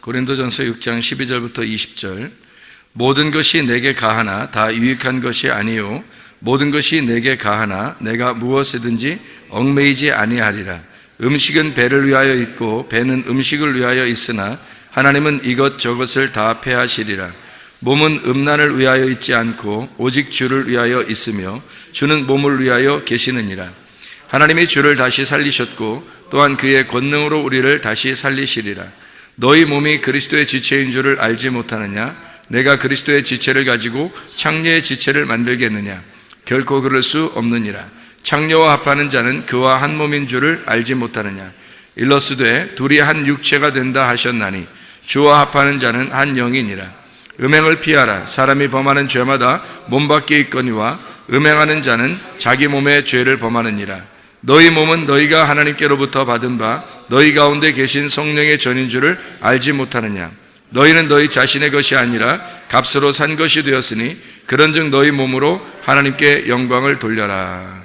고린도전서 6장 12절부터 20절. 모든 것이 내게 가하나 다 유익한 것이 아니요 모든 것이 내게 가하나 내가 무엇이든지 얽매이지 아니하리라. 음식은 배를 위하여 있고 배는 음식을 위하여 있으나 하나님은 이것저것을 다 패하시리라. 몸은 음란을 위하여 있지 않고 오직 주를 위하여 있으며 주는 몸을 위하여 계시느니라. 하나님이 주를 다시 살리셨고 또한 그의 권능으로 우리를 다시 살리시리라. 너희 몸이 그리스도의 지체인 줄을 알지 못하느냐? 내가 그리스도의 지체를 가지고 창녀의 지체를 만들겠느냐? 결코 그럴 수 없느니라. 창녀와 합하는 자는 그와 한 몸인 줄을 알지 못하느냐? 일러스되 둘이 한 육체가 된다 하셨나니 주와 합하는 자는 한 영이니라. 음행을 피하라. 사람이 범하는 죄마다 몸 밖에 있거니와 음행하는 자는 자기 몸의 죄를 범하느니라. 너희 몸은 너희가 하나님께로부터 받은 바 너희 가운데 계신 성령의 전인 줄을 알지 못하느냐? 너희는 너희 자신의 것이 아니라 값으로 산 것이 되었으니 그런즉 너희 몸으로 하나님께 영광을 돌려라.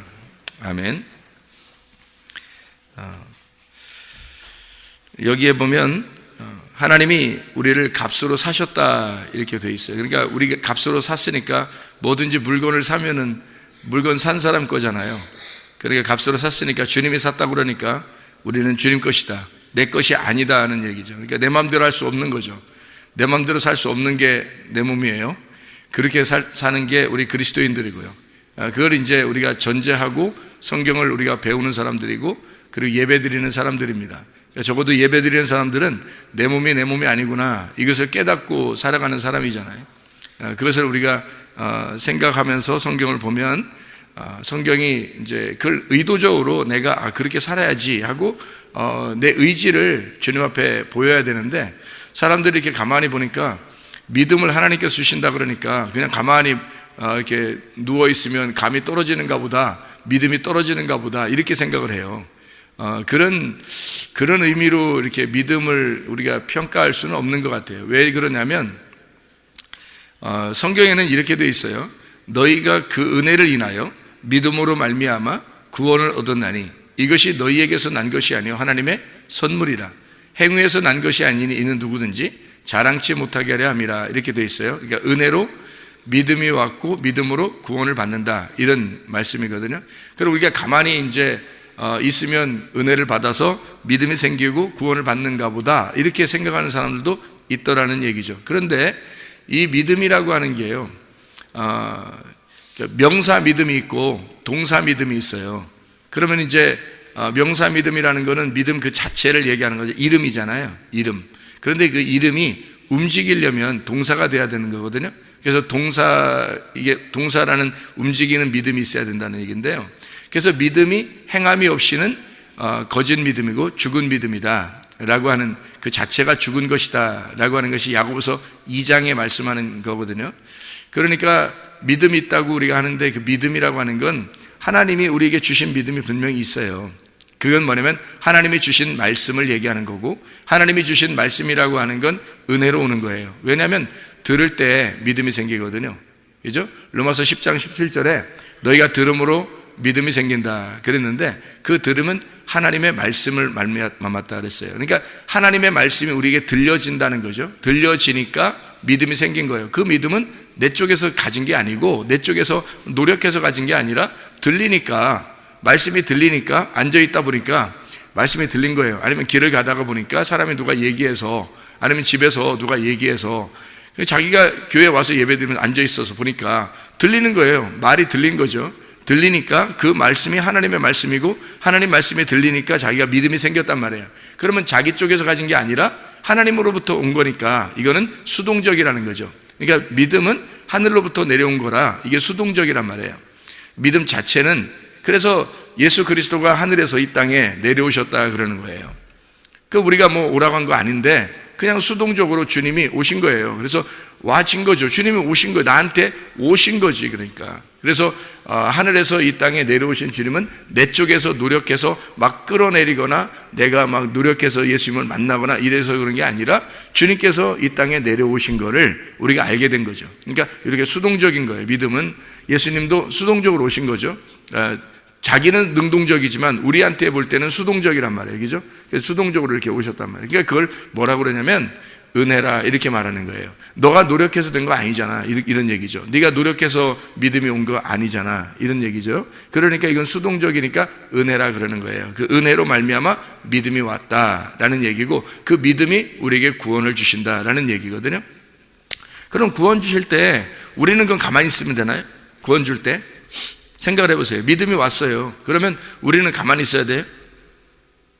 아멘. 여기에 보면 하나님이 우리를 값으로 사셨다 이렇게 되어 있어요. 그러니까 우리가 값으로 샀으니까 뭐든지 물건을 사면은 물건 산 사람 거잖아요. 그러니까 값으로 샀으니까 주님이 샀다고 그러니까 우리는 주님 것이다, 내 것이 아니다 하는 얘기죠. 그러니까 내 마음대로 할 수 없는 거죠. 내 마음대로 살 수 없는 게 내 몸이에요. 그렇게 사는 게 우리 그리스도인들이고요. 그걸 이제 우리가 전제하고 성경을 우리가 배우는 사람들이고 그리고 예배 드리는 사람들입니다. 그러니까 적어도 예배 드리는 사람들은 내 몸이 내 몸이 아니구나 이것을 깨닫고 살아가는 사람이잖아요. 그것을 우리가 생각하면서 성경을 보면 성경이 이제 그걸 의도적으로 내가 그렇게 살아야지 하고 내 의지를 주님 앞에 보여야 되는데 사람들이 이렇게 가만히 보니까 믿음을 하나님께서 주신다 그러니까 그냥 가만히 이렇게 누워있으면 감이 떨어지는가 보다, 믿음이 떨어지는가 보다 이렇게 생각을 해요. 그런 의미로 이렇게 믿음을 우리가 평가할 수는 없는 것 같아요. 왜 그러냐면 성경에는 이렇게 되어 있어요. 너희가 그 은혜를 인하여 믿음으로 말미암아 구원을 얻었나니 이것이 너희에게서 난 것이 아니요 하나님의 선물이라. 행위에서 난 것이 아니니 이는 누구든지 자랑치 못하게 하려 함이라 이렇게 되어 있어요. 그러니까 은혜로 믿음이 왔고 믿음으로 구원을 받는다 이런 말씀이거든요. 그리고 우리가 가만히 이제 있으면 은혜를 받아서 믿음이 생기고 구원을 받는가 보다 이렇게 생각하는 사람들도 있더라는 얘기죠. 그런데 이 믿음이라고 하는 게요, 명사 믿음이 있고 동사 믿음이 있어요. 그러면 이제 명사 믿음이라는 거는 믿음 그 자체를 얘기하는 거죠. 이름이잖아요. 이름. 그런데 그 이름이 움직이려면 동사가 돼야 되는 거거든요. 그래서 이게 동사라는 움직이는 믿음이 있어야 된다는 얘기인데요. 그래서 믿음이 행함이 없이는 거짓 믿음이고 죽은 믿음이다 라고 하는 그 자체가 죽은 것이다 라고 하는 것이 야고보서 2장에 말씀하는 거거든요. 그러니까 믿음이 있다고 우리가 하는데 그 믿음이라고 하는 건 하나님이 우리에게 주신 믿음이 분명히 있어요. 그건 뭐냐면 하나님이 주신 말씀을 얘기하는 거고 하나님이 주신 말씀이라고 하는 건 은혜로 오는 거예요. 왜냐하면 들을 때 믿음이 생기거든요. 그죠? 로마서 10장 17절에 너희가 들음으로 믿음이 생긴다 그랬는데 그 들음은 하나님의 말씀을 말미암았다 그랬어요. 그러니까 하나님의 말씀이 우리에게 들려진다는 거죠. 들려지니까 믿음이 생긴 거예요. 그 믿음은 내 쪽에서 가진 게 아니고 내 쪽에서 노력해서 가진 게 아니라 들리니까, 말씀이 들리니까 앉아있다 보니까 말씀이 들린 거예요. 아니면 길을 가다가 보니까 사람이 누가 얘기해서, 아니면 집에서 누가 얘기해서, 자기가 교회에 와서 예배드리면 앉아있어서 보니까 들리는 거예요. 말이 들린 거죠. 들리니까 그 말씀이 하나님의 말씀이고 하나님 말씀이 들리니까 자기가 믿음이 생겼단 말이에요. 그러면 자기 쪽에서 가진 게 아니라 하나님으로부터 온 거니까 이거는 수동적이라는 거죠. 그러니까 믿음은 하늘로부터 내려온 거라 이게 수동적이란 말이에요. 믿음 자체는, 그래서 예수 그리스도가 하늘에서 이 땅에 내려오셨다 그러는 거예요. 그 우리가 뭐 오라고 한 거 아닌데 그냥 수동적으로 주님이 오신 거예요. 그래서 와진 거죠. 주님이 오신 거예요. 나한테 오신 거지. 그러니까 그래서 하늘에서 이 땅에 내려오신 주님은 내 쪽에서 노력해서 막 끌어내리거나 내가 막 노력해서 예수님을 만나거나 이래서 그런 게 아니라 주님께서 이 땅에 내려오신 거를 우리가 알게 된 거죠. 그러니까 이렇게 수동적인 거예요. 믿음은 예수님도 수동적으로 오신 거죠. 자기는 능동적이지만 우리한테 볼 때는 수동적이란 말이에요. 그죠? 그래서 수동적으로 이렇게 오셨단 말이에요. 그러니까 그걸 뭐라고 그러냐면 은혜라 이렇게 말하는 거예요. 너가 노력해서 된 거 아니잖아, 이런 얘기죠. 네가 노력해서 믿음이 온 거 아니잖아, 이런 얘기죠. 그러니까 이건 수동적이니까 은혜라 그러는 거예요. 그 은혜로 말미암아 믿음이 왔다라는 얘기고, 그 믿음이 우리에게 구원을 주신다라는 얘기거든요. 그럼 구원 주실 때 우리는 그건 가만히 있으면 되나요? 구원 줄 때 생각을 해보세요. 믿음이 왔어요. 그러면 우리는 가만히 있어야 돼요?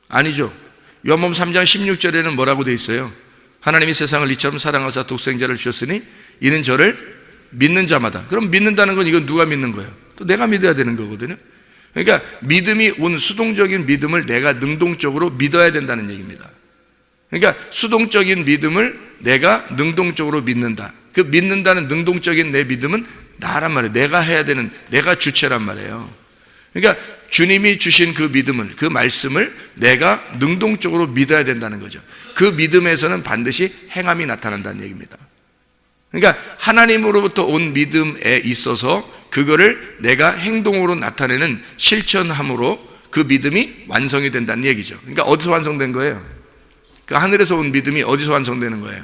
아니죠. 요한복음 3장 16절에는 뭐라고 돼 있어요? 하나님이 세상을 이처럼 사랑하사 독생자를 주셨으니 이는 저를 믿는 자마다. 그럼 믿는다는 건 이건 누가 믿는 거예요? 또 내가 믿어야 되는 거거든요. 그러니까 믿음이 온, 수동적인 믿음을 내가 능동적으로 믿어야 된다는 얘기입니다. 그러니까 수동적인 믿음을 내가 능동적으로 믿는다. 그 믿는다는 능동적인 내 믿음은 나란 말이에요. 내가 해야 되는, 내가 주체란 말이에요. 그러니까 주님이 주신 그 믿음을, 그 말씀을 내가 능동적으로 믿어야 된다는 거죠. 그 믿음에서는 반드시 행함이 나타난다는 얘기입니다. 그러니까 하나님으로부터 온 믿음에 있어서 그거를 내가 행동으로 나타내는 실천함으로 그 믿음이 완성이 된다는 얘기죠. 그러니까 어디서 완성된 거예요? 그 하늘에서 온 믿음이 어디서 완성되는 거예요?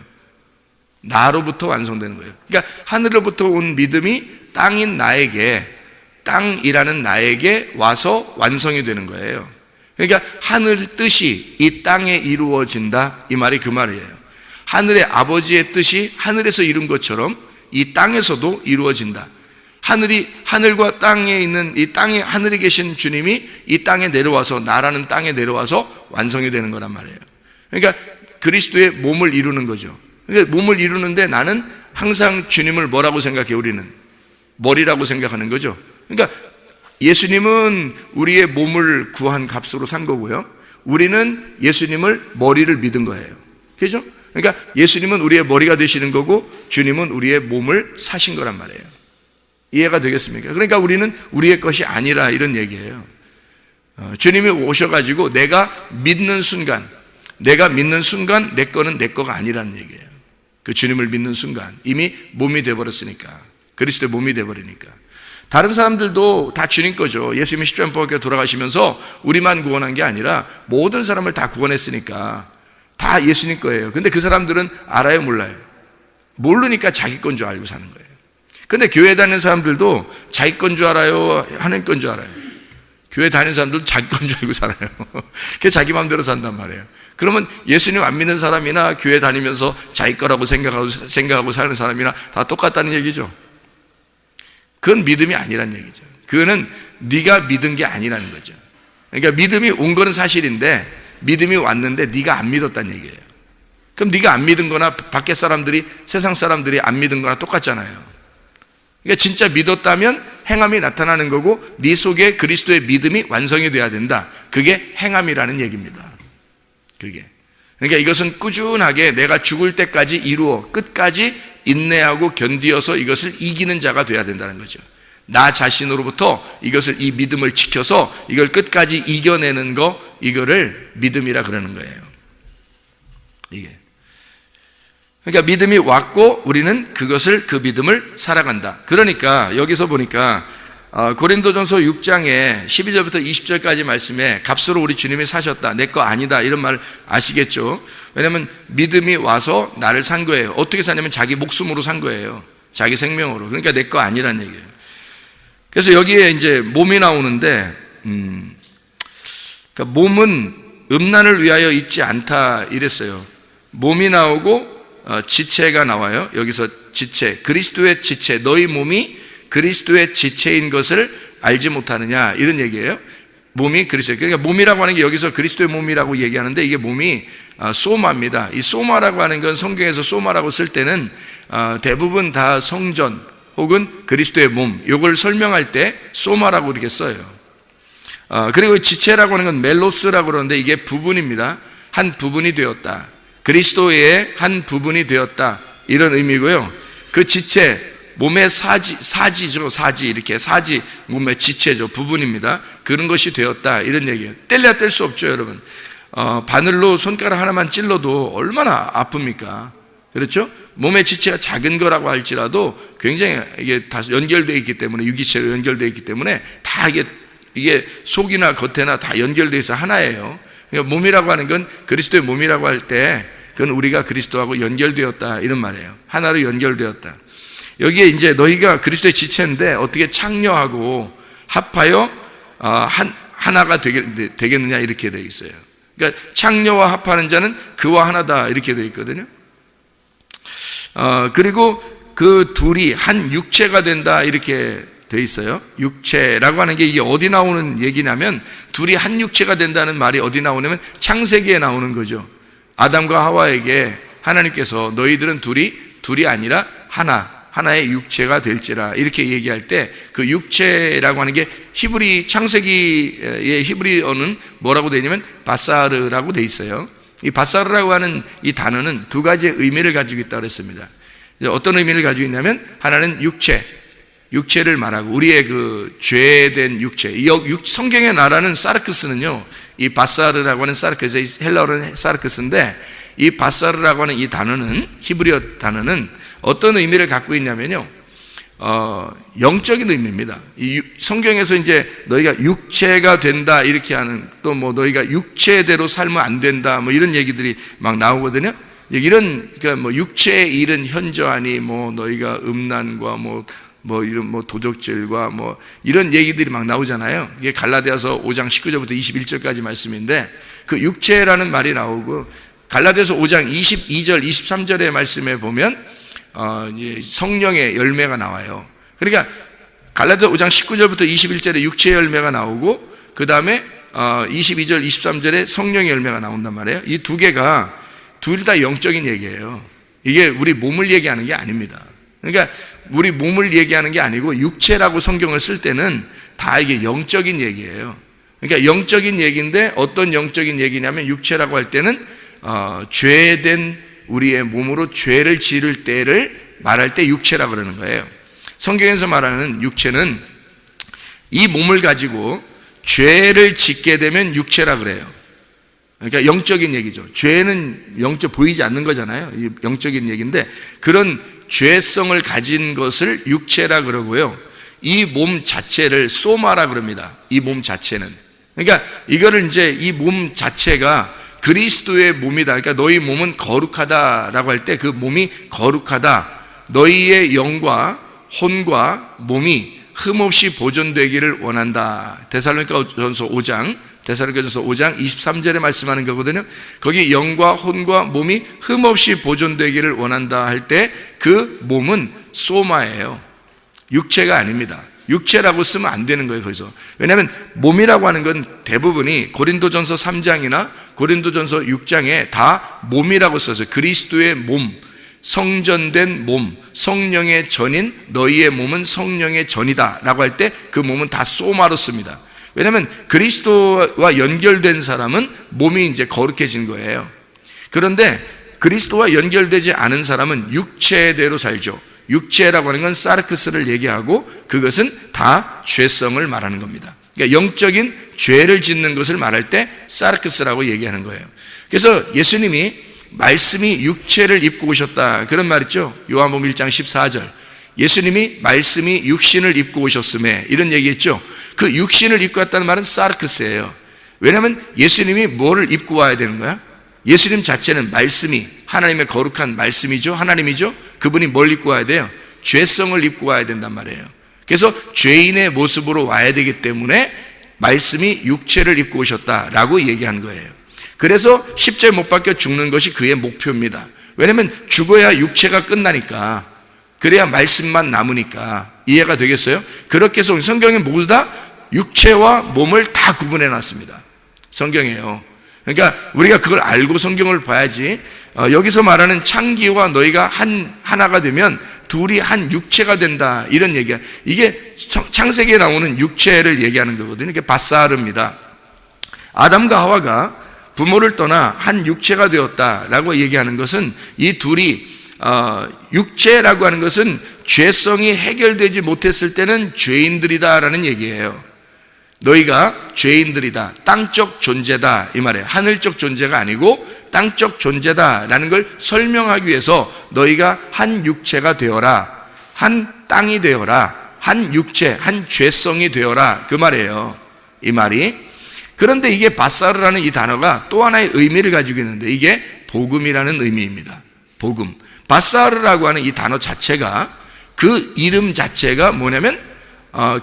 나로부터 완성되는 거예요. 그러니까 하늘로부터 온 믿음이 땅인 나에게, 땅이라는 나에게 와서 완성이 되는 거예요. 그러니까 하늘 뜻이 이 땅에 이루어진다, 이 말이 그 말이에요. 하늘의 아버지의 뜻이 하늘에서 이룬 것처럼 이 땅에서도 이루어진다. 하늘과 땅에 있는, 이 땅에 하늘에 계신 주님이 이 땅에 내려와서, 나라는 땅에 내려와서 완성이 되는 거란 말이에요. 그러니까 그리스도의 몸을 이루는 거죠. 그러니까 몸을 이루는데 나는 항상 주님을 뭐라고 생각해? 우리는 머리라고 생각하는 거죠. 그러니까 예수님은 우리의 몸을 구한 값으로 산 거고요, 우리는 예수님을 머리를 믿은 거예요. 그죠? 그러니까 예수님은 우리의 머리가 되시는 거고 주님은 우리의 몸을 사신 거란 말이에요. 이해가 되겠습니까? 그러니까 우리는 우리의 것이 아니라, 이런 얘기예요. 주님이 오셔가지고 내가 믿는 순간 내 거는 내 거가 아니라는 얘기예요. 그 주님을 믿는 순간 이미 몸이 되어버렸으니까, 그리스도의 몸이 되어버리니까. 다른 사람들도 다 주님 거죠. 예수님이 십자가 못 박혀 돌아가시면서 우리만 구원한 게 아니라 모든 사람을 다 구원했으니까 다 예수님 거예요. 근데 그 사람들은 알아요, 몰라요? 모르니까 자기 건 줄 알고 사는 거예요. 근데 교회 다니는 사람들도 자기 건 줄 알아요, 하나님 건 줄 알아요? 교회 다니는 사람들도 자기 건 줄 알고 살아요. 그게 자기 마음대로 산단 말이에요. 그러면 예수님 안 믿는 사람이나 교회 다니면서 자기 거라고 생각하고 사는 사람이나 다 똑같다는 얘기죠. 그건 믿음이 아니란 얘기죠. 그거는 네가 믿은 게 아니라는 거죠. 그러니까 믿음이 온 거는 사실인데, 믿음이 왔는데 네가 안 믿었다는 얘기예요. 그럼 네가 안 믿은 거나 밖에 사람들이, 세상 사람들이 안 믿은 거나 똑같잖아요. 그러니까 진짜 믿었다면 행함이 나타나는 거고, 네 속에 그리스도의 믿음이 완성이 돼야 된다. 그게 행함이라는 얘기입니다. 그게. 그러니까 이것은 꾸준하게 내가 죽을 때까지 이루어 끝까지 인내하고 견디어서 이것을 이기는 자가 돼야 된다는 거죠. 나 자신으로부터 이것을, 이 믿음을 지켜서 이걸 끝까지 이겨내는 거, 이거를 믿음이라 그러는 거예요. 이게. 그러니까 믿음이 왔고 우리는 그 믿음을 살아간다. 그러니까 여기서 보니까 고린도전서 6장에 12절부터 20절까지 말씀에 값으로 우리 주님이 사셨다, 내 거 아니다, 이런 말 아시겠죠? 왜냐하면 믿음이 와서 나를 산 거예요. 어떻게 사냐면 자기 목숨으로 산 거예요. 자기 생명으로. 그러니까 내 거 아니란 얘기예요. 그래서 여기에 이제 몸이 나오는데, 그러니까 몸은 음란을 위하여 있지 않다 이랬어요. 몸이 나오고 지체가 나와요. 여기서 지체, 그리스도의 지체, 너희 몸이 그리스도의 지체인 것을 알지 못하느냐, 이런 얘기예요. 몸이 그리스도. 그러니까 몸이라고 하는 게 여기서 그리스도의 몸이라고 얘기하는데, 이게 몸이 소마입니다. 이 소마라고 하는 건 성경에서 소마라고 쓸 때는 대부분 다 성전 혹은 그리스도의 몸, 이걸 설명할 때 소마라고 이렇게 써요. 그리고 지체라고 하는 건 멜로스라고 그러는데, 이게 부분입니다. 한 부분이 되었다, 그리스도의 한 부분이 되었다, 이런 의미고요. 그 지체, 몸의 사지죠. 이렇게 사지, 몸의 지체죠. 부분입니다. 그런 것이 되었다, 이런 얘기예요. 뗄래야 뗄 수 없죠, 여러분. 바늘로 손가락 하나만 찔러도 얼마나 아픕니까? 그렇죠? 몸의 지체가 작은 거라고 할지라도 굉장히 이게 다 연결되어 있기 때문에, 유기체로 연결되어 있기 때문에 다 이게 속이나 겉에나 다 연결되어 있어 하나예요. 그러니까 몸이라고 하는 건, 그리스도의 몸이라고 할 때 그건 우리가 그리스도하고 연결되었다 이런 말이에요. 하나로 연결되었다. 여기에 이제 너희가 그리스도의 지체인데 어떻게 창녀하고 합하여 하나가 되겠느냐 이렇게 되어 있어요. 그러니까 창녀와 합하는 자는 그와 하나다 이렇게 되어 있거든요. 그리고 그 둘이 한 육체가 된다 이렇게 되어 있어요. 육체라고 하는 게 이게 어디 나오는 얘기냐면 둘이 한 육체가 된다는 말이 어디 나오냐면 창세기에 나오는 거죠. 아담과 하와에게 하나님께서 너희들은 둘이 아니라 하나의 육체가 될지라 이렇게 얘기할 때 그 육체라고 하는 게 창세기의 히브리어는 뭐라고 되어 있냐면 바사르라고 되어 있어요. 이 바사르라고 하는 이 단어는 두 가지의 의미를 가지고 있다고 했습니다. 어떤 의미를 가지고 있냐면 하나는 육체를 말하고 우리의 그 죄된 육체. 성경의 나라는 사르크스는요, 이 바사르라고 하는 사르크스, 헬라어는 사르크스인데 이 바사르라고 하는 이 단어는 히브리어 단어는 어떤 의미를 갖고 있냐면요, 영적인 의미입니다. 이 성경에서 이제 너희가 육체가 된다 이렇게 하는, 또 뭐 너희가 육체대로 살면 안 된다 뭐 이런 얘기들이 막 나오거든요. 그러니까 뭐 육체에 이른 현저하니 뭐 너희가 음란과 이런 도적질과 이런 얘기들이 막 나오잖아요. 이게 갈라디아서 5장 19절부터 21절까지 말씀인데 그 육체라는 말이 나오고 갈라디아서 5장 22절 23절의 말씀에 보면 성령의 열매가 나와요. 그러니까 갈라디아서 5장 19절부터 21절에 육체의 열매가 나오고 그 다음에 22절 23절에 성령의 열매가 나온단 말이에요. 이 두 개가 둘 다 영적인 얘기예요. 이게 우리 몸을 얘기하는 게 아닙니다. 그러니까 우리 몸을 얘기하는 게 아니고 육체라고 성경을 쓸 때는 다 이게 영적인 얘기예요. 그러니까 영적인 얘기인데 어떤 영적인 얘기냐면 육체라고 할 때는 죄된 우리의 몸으로 죄를 지을 때를 말할 때 육체라고 그러는 거예요. 성경에서 말하는 육체는 이 몸을 가지고 죄를 짓게 되면 육체라 그래요. 그러니까 영적인 얘기죠. 죄는 영적 보이지 않는 거잖아요. 영적인 얘기인데 그런 죄성을 가진 것을 육체라 그러고요. 이 몸 자체를 소마라 그럽니다. 이 몸 자체는. 그러니까 이거를 이제 이 몸 자체가 그리스도의 몸이다. 그러니까 너희 몸은 거룩하다라고 할 때 그 몸이 거룩하다. 너희의 영과 혼과 몸이 흠없이 보존되기를 원한다. 데살로니가전서 5장 23절에 말씀하는 거거든요. 거기 영과 혼과 몸이 흠없이 보존되기를 원한다 할 때 그 몸은 소마예요. 육체가 아닙니다. 육체라고 쓰면 안 되는 거예요, 거기서. 왜냐하면 몸이라고 하는 건 대부분이 고린도전서 3장이나 고린도전서 6장에 다 몸이라고 써서 그리스도의 몸, 성전된 몸, 성령의 전인 너희의 몸은 성령의 전이다 라고 할 때 그 몸은 다 소마로 씁니다. 왜냐하면 그리스도와 연결된 사람은 몸이 이제 거룩해진 거예요. 그런데 그리스도와 연결되지 않은 사람은 육체대로 살죠. 육체라고 하는 건 사르크스를 얘기하고 그것은 다 죄성을 말하는 겁니다. 그러니까 영적인 죄를 짓는 것을 말할 때 사르크스라고 얘기하는 거예요. 그래서 예수님이 말씀이 육체를 입고 오셨다 그런 말 있죠. 요한복음 1장 14절 예수님이 말씀이 육신을 입고 오셨음에 이런 얘기했죠. 그 육신을 입고 왔다는 말은 사르크스예요. 왜냐하면 예수님이 뭐를 입고 와야 되는 거야? 예수님 자체는 말씀이 하나님의 거룩한 말씀이죠. 하나님이죠. 그분이 뭘 입고 와야 돼요? 죄성을 입고 와야 된단 말이에요. 그래서 죄인의 모습으로 와야 되기 때문에 말씀이 육체를 입고 오셨다라고 얘기한 거예요. 그래서 십자가에 못 박혀 죽는 것이 그의 목표입니다. 왜냐하면 죽어야 육체가 끝나니까, 그래야 말씀만 남으니까. 이해가 되겠어요? 그렇게 해서 성경에 모두 다 육체와 몸을 다 구분해 놨습니다. 성경이에요. 그러니까 우리가 그걸 알고 성경을 봐야지. 여기서 말하는 창기와 너희가 하나가 되면 둘이 한 육체가 된다 이런 얘기야. 이게 창세기에 나오는 육체를 얘기하는 거거든요. 이게 바사르입니다. 아담과 하와가 부모를 떠나 한 육체가 되었다라고 얘기하는 것은 이 둘이 육체라고 하는 것은 죄성이 해결되지 못했을 때는 죄인들이다라는 얘기예요. 너희가 죄인들이다, 땅적 존재다 이 말이에요. 하늘적 존재가 아니고 땅적 존재다라는 걸 설명하기 위해서 너희가 한 육체가 되어라, 한 땅이 되어라, 한 육체, 한 죄성이 되어라 그 말이에요. 이 말이. 그런데 이게 바사르라는 이 단어가 또 하나의 의미를 가지고 있는데 이게 복음이라는 의미입니다. 복음. 바사르라고 하는 이 단어 자체가, 그 이름 자체가 뭐냐면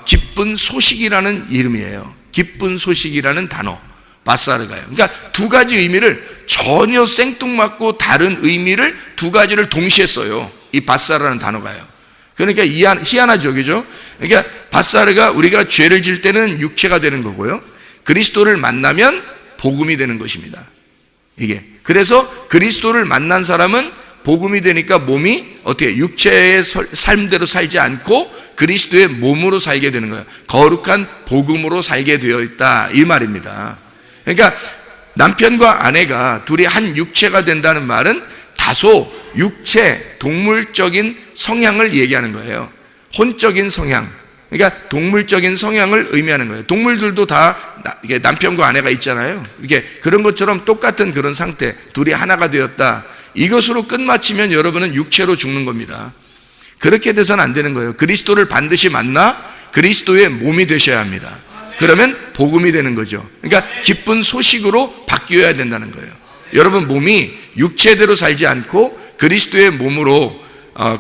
기쁜 소식이라는 이름이에요. 기쁜 소식이라는 단어, 바사르가요. 그러니까 두 가지 의미를 전혀 생뚱맞고 다른 의미를 두 가지를 동시에 써요. 이 바사르라는 단어가요. 그러니까 희한하죠, 그죠? 그러니까 바사르가 우리가 죄를 질 때는 육체가 되는 거고요, 그리스도를 만나면 복음이 되는 것입니다. 이게 그래서 그리스도를 만난 사람은 복음이 되니까 몸이 어떻게 육체의 삶대로 살지 않고 그리스도의 몸으로 살게 되는 거예요. 거룩한 복음으로 살게 되어 있다, 이 말입니다. 그러니까 남편과 아내가 둘이 한 육체가 된다는 말은 다소 육체, 동물적인 성향을 얘기하는 거예요. 혼적인 성향, 그러니까 동물적인 성향을 의미하는 거예요. 동물들도 다 남편과 아내가 있잖아요. 이렇게 그런 것처럼 똑같은 그런 상태, 둘이 하나가 되었다. 이것으로 끝마치면 여러분은 육체로 죽는 겁니다. 그렇게 돼서는 안 되는 거예요. 그리스도를 반드시 만나 그리스도의 몸이 되셔야 합니다. 그러면 복음이 되는 거죠. 그러니까 기쁜 소식으로 바뀌어야 된다는 거예요. 여러분 몸이 육체대로 살지 않고 그리스도의 몸으로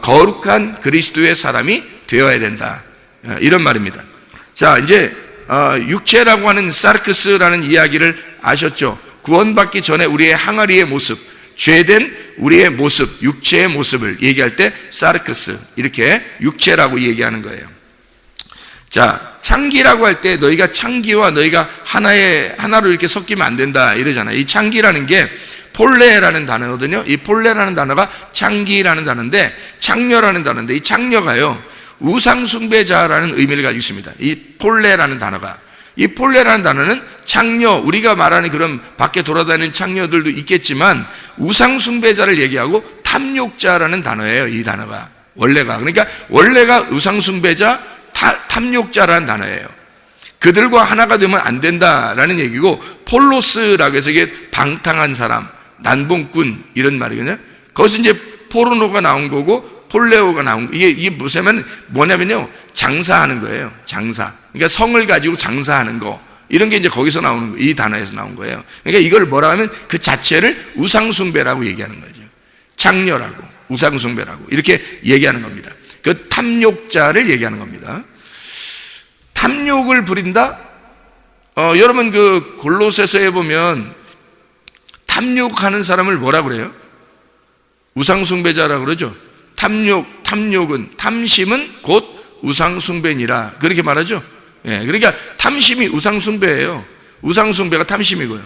거룩한 그리스도의 사람이 되어야 된다, 이런 말입니다. 자, 이제 육체라고 하는 사르크스라는 이야기를 아셨죠? 구원받기 전에 우리의 항아리의 모습, 죄된 우리의 모습, 육체의 모습을 얘기할 때 사르크스, 이렇게 육체라고 얘기하는 거예요. 자, 창기라고 할 때 너희가 창기와 너희가 하나로 이렇게 섞이면 안 된다 이러잖아요. 이 창기라는 게 폴레라는 단어거든요. 이 폴레라는 단어가 창기라는 단어인데, 창녀라는 단어인데, 이 창녀가요 우상숭배자라는 의미를 가지고 있습니다. 이 폴레라는 단어가, 이 폴레라는 단어는 창녀, 우리가 말하는 그런 밖에 돌아다니는 창녀들도 있겠지만 우상숭배자를 얘기하고 탐욕자라는 단어예요. 이 단어가 원래가, 그러니까 원래가 우상숭배자, 탐욕자라는 단어예요. 그들과 하나가 되면 안 된다라는 얘기고, 폴로스라고 해서 이게 방탕한 사람, 난봉꾼, 이런 말이거든요. 거기서 이제 포르노가 나온 거고 폴레오가 나온 거, 이게 뭐냐면요, 장사하는 거예요. 장사. 그러니까 성을 가지고 장사하는 거, 이런 게 이제 거기서 나오는 거, 이 단어에서 나온 거예요. 그러니까 이걸 뭐라 하면 그 자체를 우상숭배라고 얘기하는 거죠. 창녀라고, 우상숭배라고 이렇게 얘기하는 겁니다. 그 탐욕자를 얘기하는 겁니다. 탐욕을 부린다? 여러분 그 골로새서에 보면 탐욕하는 사람을 뭐라 그래요? 우상숭배자라고 그러죠. 탐심은 곧 우상숭배니라, 그렇게 말하죠. 예, 그러니까 탐심이 우상숭배예요. 우상숭배가 탐심이고요.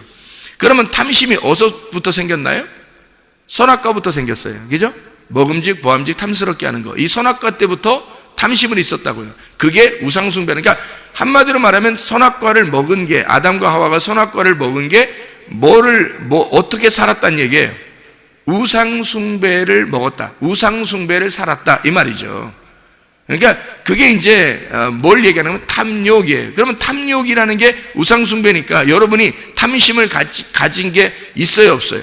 그러면 탐심이 어디서부터 생겼나요? 선악과부터 생겼어요. 그죠? 먹음직, 보암직, 탐스럽게 하는 거. 이 선악과 때부터 탐심은 있었다고요. 그게 우상숭배는, 그러니까 한마디로 말하면 선악과를 먹은 게, 아담과 하와가 선악과를 먹은 게 어떻게 살았다는 얘기예요. 우상숭배를 먹었다, 우상숭배를 살았다, 이 말이죠. 그러니까 그게 이제 뭘 얘기하냐면 탐욕이에요. 그러면 탐욕이라는 게 우상숭배니까 여러분이 탐심을 가진 게 있어요, 없어요?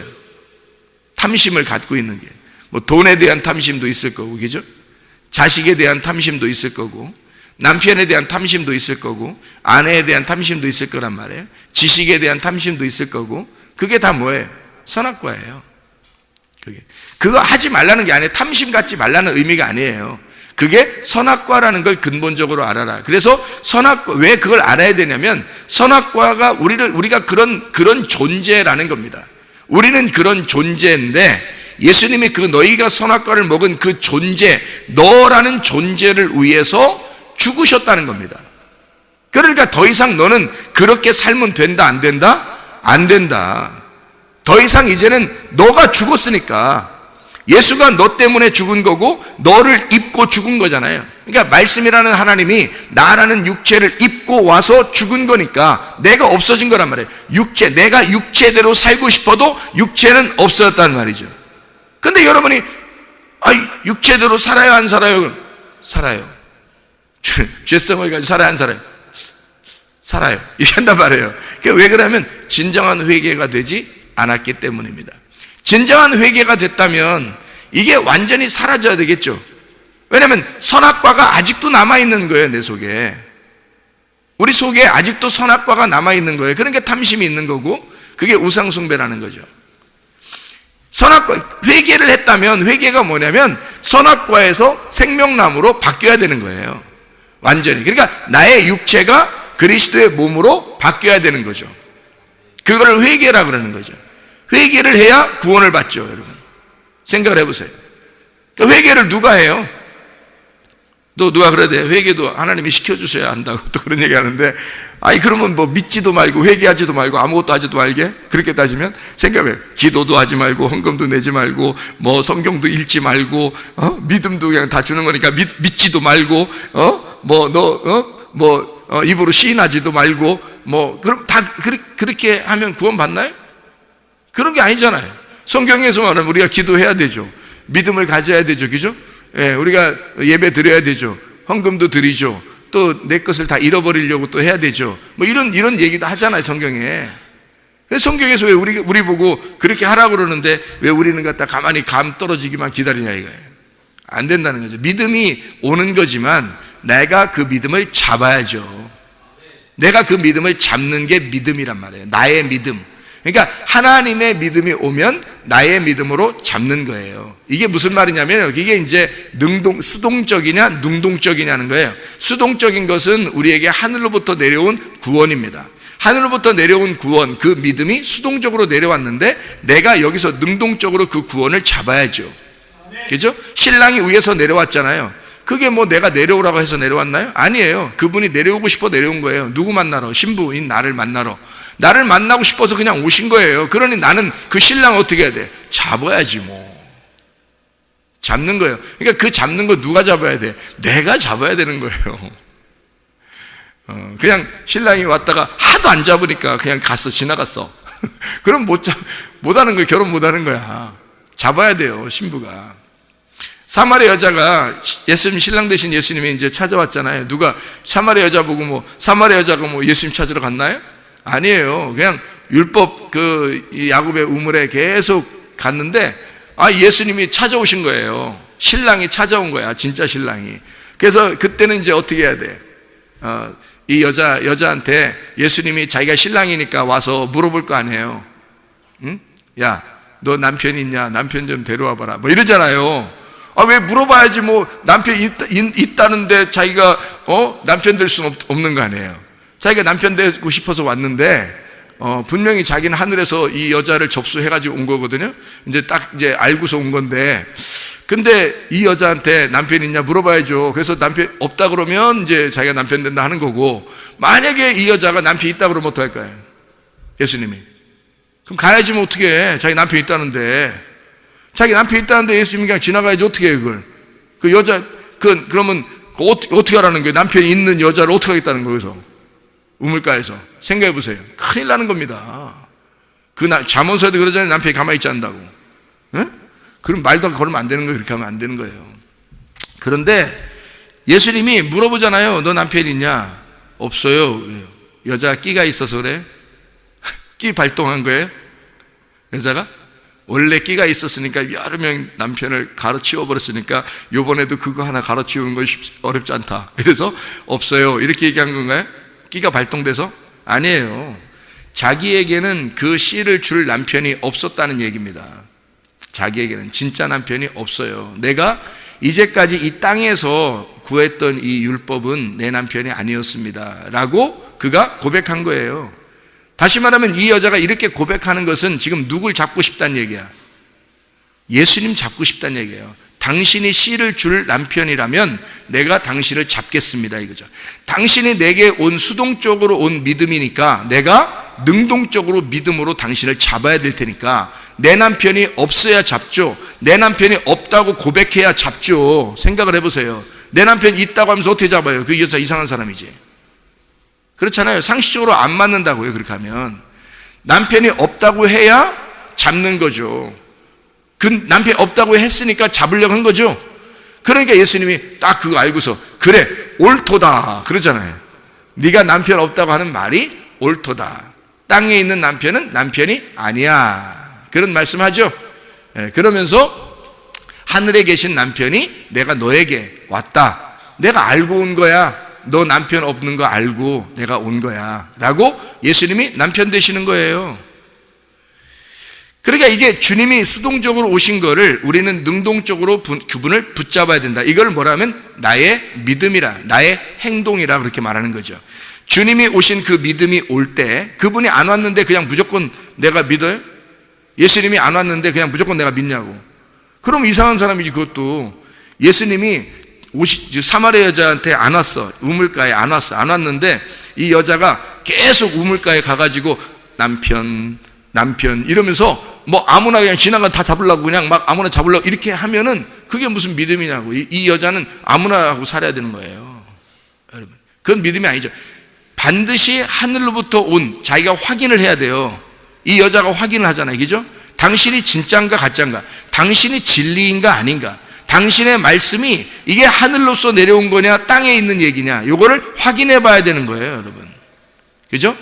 탐심을 갖고 있는 게 뭐 돈에 대한 탐심도 있을 거고, 그죠? 자식에 대한 탐심도 있을 거고, 남편에 대한 탐심도 있을 거고, 아내에 대한 탐심도 있을 거란 말이에요. 지식에 대한 탐심도 있을 거고, 그게 다 뭐예요? 선악과예요. 그거 하지 말라는 게 아니에요. 탐심 갖지 말라는 의미가 아니에요. 그게 선악과라는 걸 근본적으로 알아라. 그래서 선악과, 왜 그걸 알아야 되냐면 선악과가 우리가 그런 존재라는 겁니다. 우리는 그런 존재인데 예수님이 너희가 선악과를 먹은 그 존재, 너라는 존재를 위해서 죽으셨다는 겁니다. 그러니까 더 이상 너는 그렇게 살면 된다, 안 된다? 안 된다. 더 이상 이제는 너가 죽었으니까, 예수가 너 때문에 죽은 거고 너를 입고 죽은 거잖아요. 그러니까 말씀이라는 하나님이 나라는 육체를 입고 와서 죽은 거니까 내가 없어진 거란 말이에요. 내가 육체대로 살고 싶어도 육체는 없어졌단 말이죠. 근데 여러분이 육체대로 살아요, 안 살아요? 살아요. 죄성을 가지고 살아요, 안 살아요? 살아요. 이렇게 한단 말이에요. 왜 그러냐면 진정한 회개가 되지 않았기 때문입니다. 진정한 회개가 됐다면 이게 완전히 사라져야 되겠죠. 왜냐하면 선악과가 아직도 남아있는 거예요. 내 속에, 우리 속에 아직도 선악과가 남아있는 거예요. 그러니까 탐심이 있는 거고, 그게 우상숭배라는 거죠. 선악과, 회개를 했다면 회개가 뭐냐면 선악과에서 생명나무로 바뀌어야 되는 거예요. 완전히. 그러니까 나의 육체가 그리스도의 몸으로 바뀌어야 되는 거죠. 그거를 회개라 그러는 거죠. 회개를 해야 구원을 받죠, 여러분. 생각을 해보세요. 그러니까 회개를 누가 해요? 또 누가 그러대. 회개도 하나님이 시켜주셔야 한다고 또 그런 얘기 하는데, 아니 그러면 뭐 믿지도 말고 회개하지도 말고 아무것도 하지도 말게? 그렇게 따지면 생각해요. 기도도 하지 말고 헌금도 내지 말고 뭐 성경도 읽지 말고 믿음도 그냥 다 주는 거니까 믿지도 말고 입으로 시인하지도 말고 그럼 다 그렇게 하면 구원 받나요? 그런 게 아니잖아요. 성경에서 말하면 우리가 기도해야 되죠. 믿음을 가져야 되죠. 그죠? 예, 우리가 예배 드려야 되죠. 헌금도 드리죠. 또 내 것을 다 잃어버리려고 또 해야 되죠. 이런 얘기도 하잖아요, 성경에. 성경에서 왜 우리 보고 그렇게 하라고 그러는데 왜 우리는 갖다 가만히 감 떨어지기만 기다리냐 이거예요. 안 된다는 거죠. 믿음이 오는 거지만 내가 그 믿음을 잡아야죠. 내가 그 믿음을 잡는 게 믿음이란 말이에요. 나의 믿음. 그러니까 하나님의 믿음이 오면 나의 믿음으로 잡는 거예요. 이게 무슨 말이냐면 이게 이제 수동적이냐 능동적이냐는 거예요. 수동적인 것은 우리에게 하늘로부터 내려온 구원입니다. 하늘로부터 내려온 구원, 그 믿음이 수동적으로 내려왔는데 내가 여기서 능동적으로 그 구원을 잡아야죠. 그죠? 신랑이 위에서 내려왔잖아요. 그게 뭐 내가 내려오라고 해서 내려왔나요? 아니에요. 그분이 내려오고 싶어 내려온 거예요. 누구 만나러? 신부인 나를 만나러. 나를 만나고 싶어서 그냥 오신 거예요. 그러니 나는 그 신랑을 어떻게 해야 돼? 잡아야지 뭐. 잡는 거예요. 그러니까 그 잡는 거 누가 잡아야 돼? 내가 잡아야 되는 거예요. 그냥 신랑이 왔다가 하도 안 잡으니까 그냥 갔어, 지나갔어. 그럼 못 하는 거예요. 결혼 못 하는 거야. 잡아야 돼요, 신부가. 사마리아 여자가 예수님 신랑 되신 예수님이 이제 찾아왔잖아요. 누가 사마리아 여자 보고 사마리아 여자가 예수님 찾으러 갔나요? 아니에요. 그냥 율법 이 야곱의 우물에 계속 갔는데 예수님이 찾아오신 거예요. 신랑이 찾아온 거야, 진짜 신랑이. 그래서 그때는 이제 어떻게 해야 돼? 이 여자한테 예수님이 자기가 신랑이니까 와서 물어볼 거 아니에요. 응? 야, 너 남편 있냐? 남편 좀 데려와 봐라. 이러잖아요. 왜 물어봐야지 남편 있다는데 자기가 남편 될 수는 없는 거 아니에요. 자기가 남편 되고 싶어서 왔는데 분명히 자기는 하늘에서 이 여자를 접수해가지고 온 거거든요. 이제 알고서 온 건데, 근데 이 여자한테 남편 있냐 물어봐야죠. 그래서 남편 없다 그러면 이제 자기가 남편 된다 하는 거고, 만약에 이 여자가 남편 있다 그러면 어떡할까요? 예수님이 그럼 가야지 어떻게 해? 자기 남편 있다는데. 자기 남편 있다는데 예수님이 그냥 지나가야지 어떻게 해 그걸. 그 여자 그러면 어떻게 하라는 거예요? 남편이 있는 여자를 어떻게 하겠다는 거예요? 우물가에서 생각해 보세요. 큰일 나는 겁니다. 잠언서에도 그러잖아요. 남편이 가만히 있지 않는다고. 에? 그럼 말도 걸으면 안 되는 거예요. 그렇게 하면 안 되는 거예요. 그런데 예수님이 물어보잖아요. 너 남편 있냐? 없어요. 그래요. 여자가 끼가 있어서 그래? 끼 발동한 거예요? 여자가? 원래 끼가 있었으니까 여러 명 남편을 가로치워 버렸으니까 요번에도 그거 하나 가로치우는 건 어렵지 않다. 그래서 없어요. 이렇게 얘기한 건가요? 끼가 발동돼서? 아니에요. 자기에게는 그 씨를 줄 남편이 없었다는 얘기입니다. 자기에게는 진짜 남편이 없어요. 내가 이제까지 이 땅에서 구했던 이 율법은 내 남편이 아니었습니다 라고 그가 고백한 거예요. 다시 말하면 이 여자가 이렇게 고백하는 것은 지금 누굴 잡고 싶다는 얘기야? 예수님 잡고 싶다는 얘기예요. 당신이 씨를 줄 남편이라면 내가 당신을 잡겠습니다 이거죠. 당신이 내게 온 수동적으로 온 믿음이니까 내가 능동적으로 믿음으로 당신을 잡아야 될 테니까 내 남편이 없어야 잡죠. 내 남편이 없다고 고백해야 잡죠. 생각을 해보세요. 내 남편이 있다고 하면서 어떻게 잡아요? 그 여자 이상한 사람이지. 그렇잖아요. 상식적으로 안 맞는다고요. 그렇게 하면 남편이 없다고 해야 잡는 거죠. 그 남편이 없다고 했으니까 잡으려고 한 거죠. 그러니까 예수님이 딱 그거 알고서 그래 옳도다 그러잖아요. 네가 남편 없다고 하는 말이 옳도다. 땅에 있는 남편은 남편이 아니야 그런 말씀하죠. 그러면서 하늘에 계신 남편이 내가 너에게 왔다. 내가 알고 온 거야. 너 남편 없는 거 알고 내가 온 거야 라고 예수님이 남편 되시는 거예요. 그러니까 이게 주님이 수동적으로 오신 거를 우리는 능동적으로 그분을 붙잡아야 된다. 이걸 뭐라면 나의 믿음이라, 나의 행동이라 그렇게 말하는 거죠. 주님이 오신 그 믿음이 올 때, 그분이 안 왔는데 그냥 무조건 내가 믿어요? 예수님이 안 왔는데 그냥 무조건 내가 믿냐고. 그럼 이상한 사람이지. 그것도 예수님이 사마리아 여자한테 안 왔어. 우물가에 안 왔어. 안 왔는데 이 여자가 계속 우물가에 가가지고 남편 이러면서 뭐 아무나 그냥 지나가 다 잡으려고 그냥 막 아무나 잡으려고 이렇게 하면은 그게 무슨 믿음이냐고. 이 여자는 아무나 하고 살아야 되는 거예요. 여러분, 그건 믿음이 아니죠. 반드시 하늘로부터 온, 자기가 확인을 해야 돼요. 이 여자가 확인을 하잖아요. 그죠? 당신이 진짜인가 가짜인가, 당신이 진리인가 아닌가, 당신의 말씀이 이게 하늘로서 내려온 거냐 땅에 있는 얘기냐, 요거를 확인해 봐야 되는 거예요, 여러분. 그죠?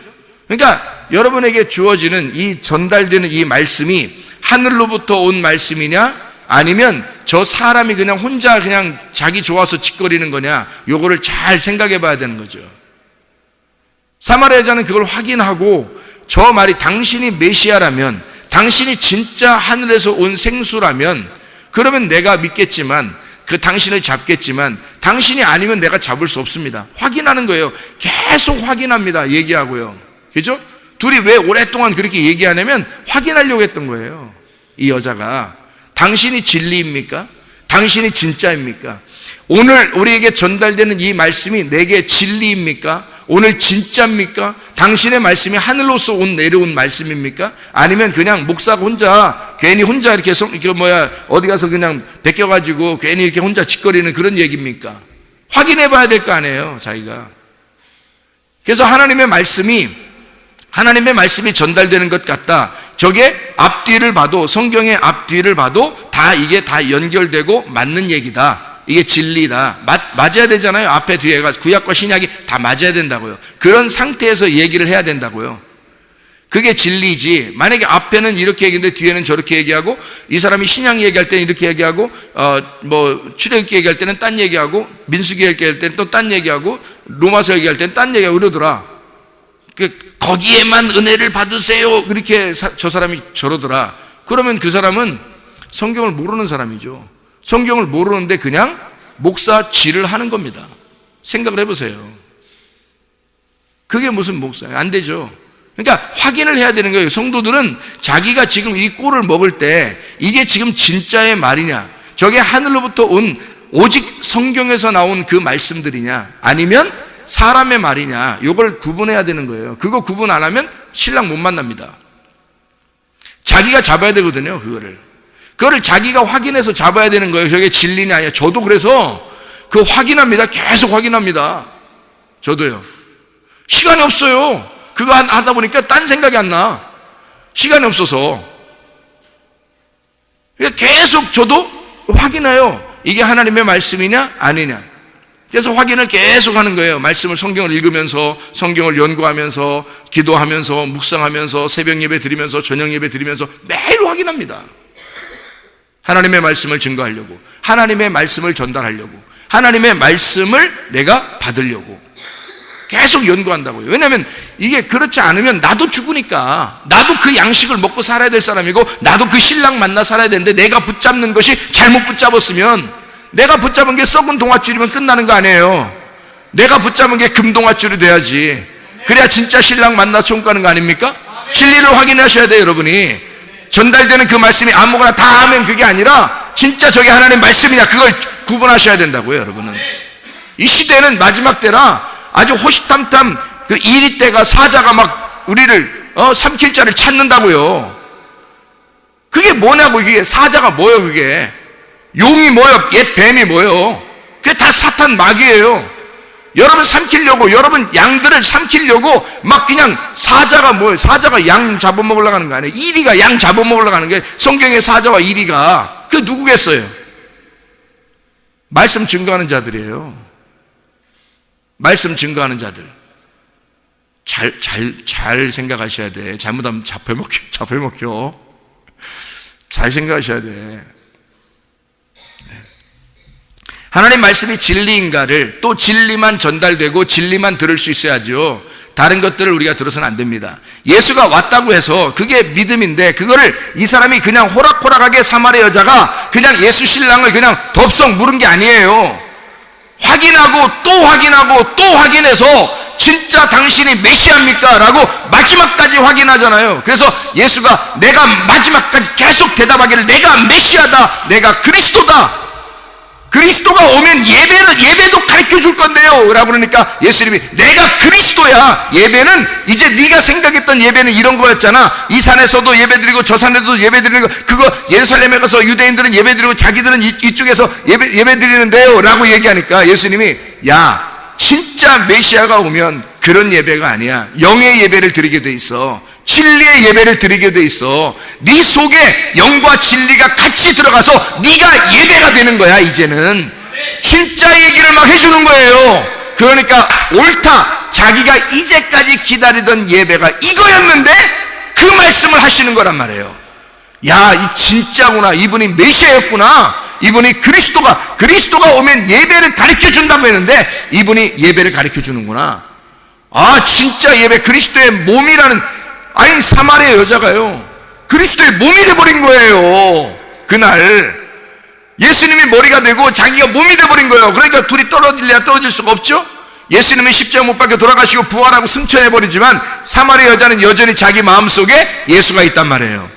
그러니까 여러분에게 주어지는 이 전달되는 이 말씀이 하늘로부터 온 말씀이냐 아니면 저 사람이 그냥 혼자 그냥 자기 좋아서 짓거리는 거냐, 요거를 잘 생각해 봐야 되는 거죠. 사마리아 여자는 그걸 확인하고 저 말이 당신이 메시아라면, 당신이 진짜 하늘에서 온 생수라면 그러면 내가 믿겠지만, 그 당신을 잡겠지만 당신이 아니면 내가 잡을 수 없습니다. 확인하는 거예요. 계속 확인합니다. 얘기하고요. 그죠? 둘이 왜 오랫동안 그렇게 얘기하냐면 확인하려고 했던 거예요. 이 여자가 당신이 진리입니까? 당신이 진짜입니까? 오늘 우리에게 전달되는 이 말씀이 내게 진리입니까? 오늘 진짜입니까? 당신의 말씀이 하늘로서 내려온 말씀입니까? 아니면 그냥 목사가 혼자 괜히 혼자 이렇게 어디 가서 그냥 베껴가지고 괜히 이렇게 혼자 짓거리는 그런 얘기입니까? 확인해 봐야 될 거 아니에요, 자기가. 그래서 하나님의 말씀이 전달되는 것 같다. 저게 앞뒤를 봐도, 성경의 앞뒤를 봐도 이게 다 연결되고 맞는 얘기다. 이게 진리다. 맞아야 되잖아요. 앞에 뒤에가 구약과 신약이 다 맞아야 된다고요. 그런 상태에서 얘기를 해야 된다고요. 그게 진리지. 만약에 앞에는 이렇게 얘기했는데 뒤에는 저렇게 얘기하고, 이 사람이 신약 얘기할 때는 이렇게 얘기하고, 출애굽기 얘기할 때는 딴 얘기하고, 민수기 얘기할 때는 또 딴 얘기하고, 로마서 얘기할 때는 딴 얘기하고 그러더라. 거기에만 은혜를 받으세요. 그렇게 저 사람이 저러더라. 그러면 그 사람은 성경을 모르는 사람이죠. 성경을 모르는데 그냥 목사 질을 하는 겁니다. 생각을 해보세요. 그게 무슨 목사예요? 안 되죠. 그러니까 확인을 해야 되는 거예요. 성도들은 자기가 지금 이 꼴을 먹을 때 이게 지금 진짜의 말이냐, 저게 하늘로부터 온 오직 성경에서 나온 그 말씀들이냐 아니면 사람의 말이냐, 이걸 구분해야 되는 거예요. 그거 구분 안 하면 신랑 못 만납니다. 자기가 잡아야 되거든요. 그거를 자기가 확인해서 잡아야 되는 거예요. 저게 진리냐 아니냐. 저도 그래서 그거 확인합니다. 계속 확인합니다. 저도요. 시간이 없어요. 그거 하다 보니까 딴 생각이 안 나. 시간이 없어서. 그러니까 계속 저도 확인해요. 이게 하나님의 말씀이냐 아니냐. 그래서 확인을 계속 하는 거예요. 말씀을, 성경을 읽으면서, 성경을 연구하면서, 기도하면서, 묵상하면서, 새벽 예배 드리면서, 저녁 예배 드리면서 매일 확인합니다. 하나님의 말씀을 증거하려고, 하나님의 말씀을 전달하려고, 하나님의 말씀을 내가 받으려고 계속 연구한다고요. 왜냐하면 이게 그렇지 않으면 나도 죽으니까, 나도 그 양식을 먹고 살아야 될 사람이고, 나도 그 신랑 만나 살아야 되는데 내가 붙잡는 것이 잘못 붙잡았으면, 내가 붙잡은 게 썩은 동아줄이면 끝나는 거 아니에요. 내가 붙잡은 게 금동아줄이 돼야지. 그래야 진짜 신랑 만나 총 가는 거 아닙니까? 진리를 확인하셔야 돼요, 여러분이. 전달되는 그 말씀이 아무거나 다 하면 그게 아니라 진짜 저게 하나님의 말씀이냐, 그걸 구분하셔야 된다고요, 여러분은. 이 시대는 마지막 때라 아주 호시탐탐 그 이리 때가, 사자가 막 우리를 삼킬 자를 찾는다고요. 그게 뭐냐고. 이게 사자가 뭐예요? 그게 용이 뭐예요? 옛 뱀이 뭐예요? 그게 다 사탄 마귀예요. 여러분 삼키려고, 여러분 양들을 삼키려고 막 그냥, 사자가 뭐예요? 사자가 양 잡아먹으려고 하는 거 아니에요? 이리가 양 잡아먹으려고 하는 게, 성경의 사자와 이리가 그게 누구겠어요? 말씀 증거하는 자들이에요. 말씀 증거하는 자들. 잘 생각하셔야 돼. 잘못하면 잡혀먹혀. 잘 생각하셔야 돼. 하나님 말씀이 진리인가를, 또 진리만 전달되고 진리만 들을 수 있어야죠. 다른 것들을 우리가 들어서는 안 됩니다. 예수가 왔다고 해서 그게 믿음인데, 그거를 이 사람이 그냥 호락호락하게 사마리아 여자가 그냥 예수 신랑을 그냥 덥석 물은 게 아니에요. 확인하고 또 확인하고 또 확인해서 진짜 당신이 메시아입니까? 라고 마지막까지 확인하잖아요. 그래서 예수가 내가 마지막까지 계속 대답하기를 내가 메시아다, 내가 그리스도다, 그리스도가 오면 예배도 가르쳐 줄 건데요 라고 그러니까 예수님이 내가 그리스도야. 예배는 이제 네가 생각했던 예배는 이런 거였잖아. 이 산에서도 예배드리고 저 산에도 예배드리고, 그거 예루살렘에 가서 유대인들은 예배드리고 자기들은 이쪽에서 예배드리는데요 라고 얘기하니까 예수님이 야, 진짜 메시아가 오면 그런 예배가 아니야. 영의 예배를 드리게 돼 있어. 진리의 예배를 드리게 돼 있어. 네 속에 영과 진리가 같이 들어가서 네가 예배가 되는 거야. 이제는 진짜 얘기를 막 해주는 거예요. 그러니까 옳다, 자기가 이제까지 기다리던 예배가 이거였는데 그 말씀을 하시는 거란 말이에요. 야, 이 진짜구나. 이분이 메시아였구나. 이분이 그리스도가 오면 예배를 가르쳐 준다고 했는데 이분이 예배를 가르쳐 주는구나. 아, 진짜 예배, 그리스도의 몸이라는, 아니 사마리아 여자가요 그리스도의 몸이 돼버린 거예요. 그날 예수님이 머리가 되고 자기가 몸이 돼버린 거예요. 그러니까 둘이 떨어질래야 떨어질 수가 없죠. 예수님은 십자가 못 박혀 돌아가시고 부활하고 승천해버리지만 사마리아 여자는 여전히 자기 마음속에 예수가 있단 말이에요.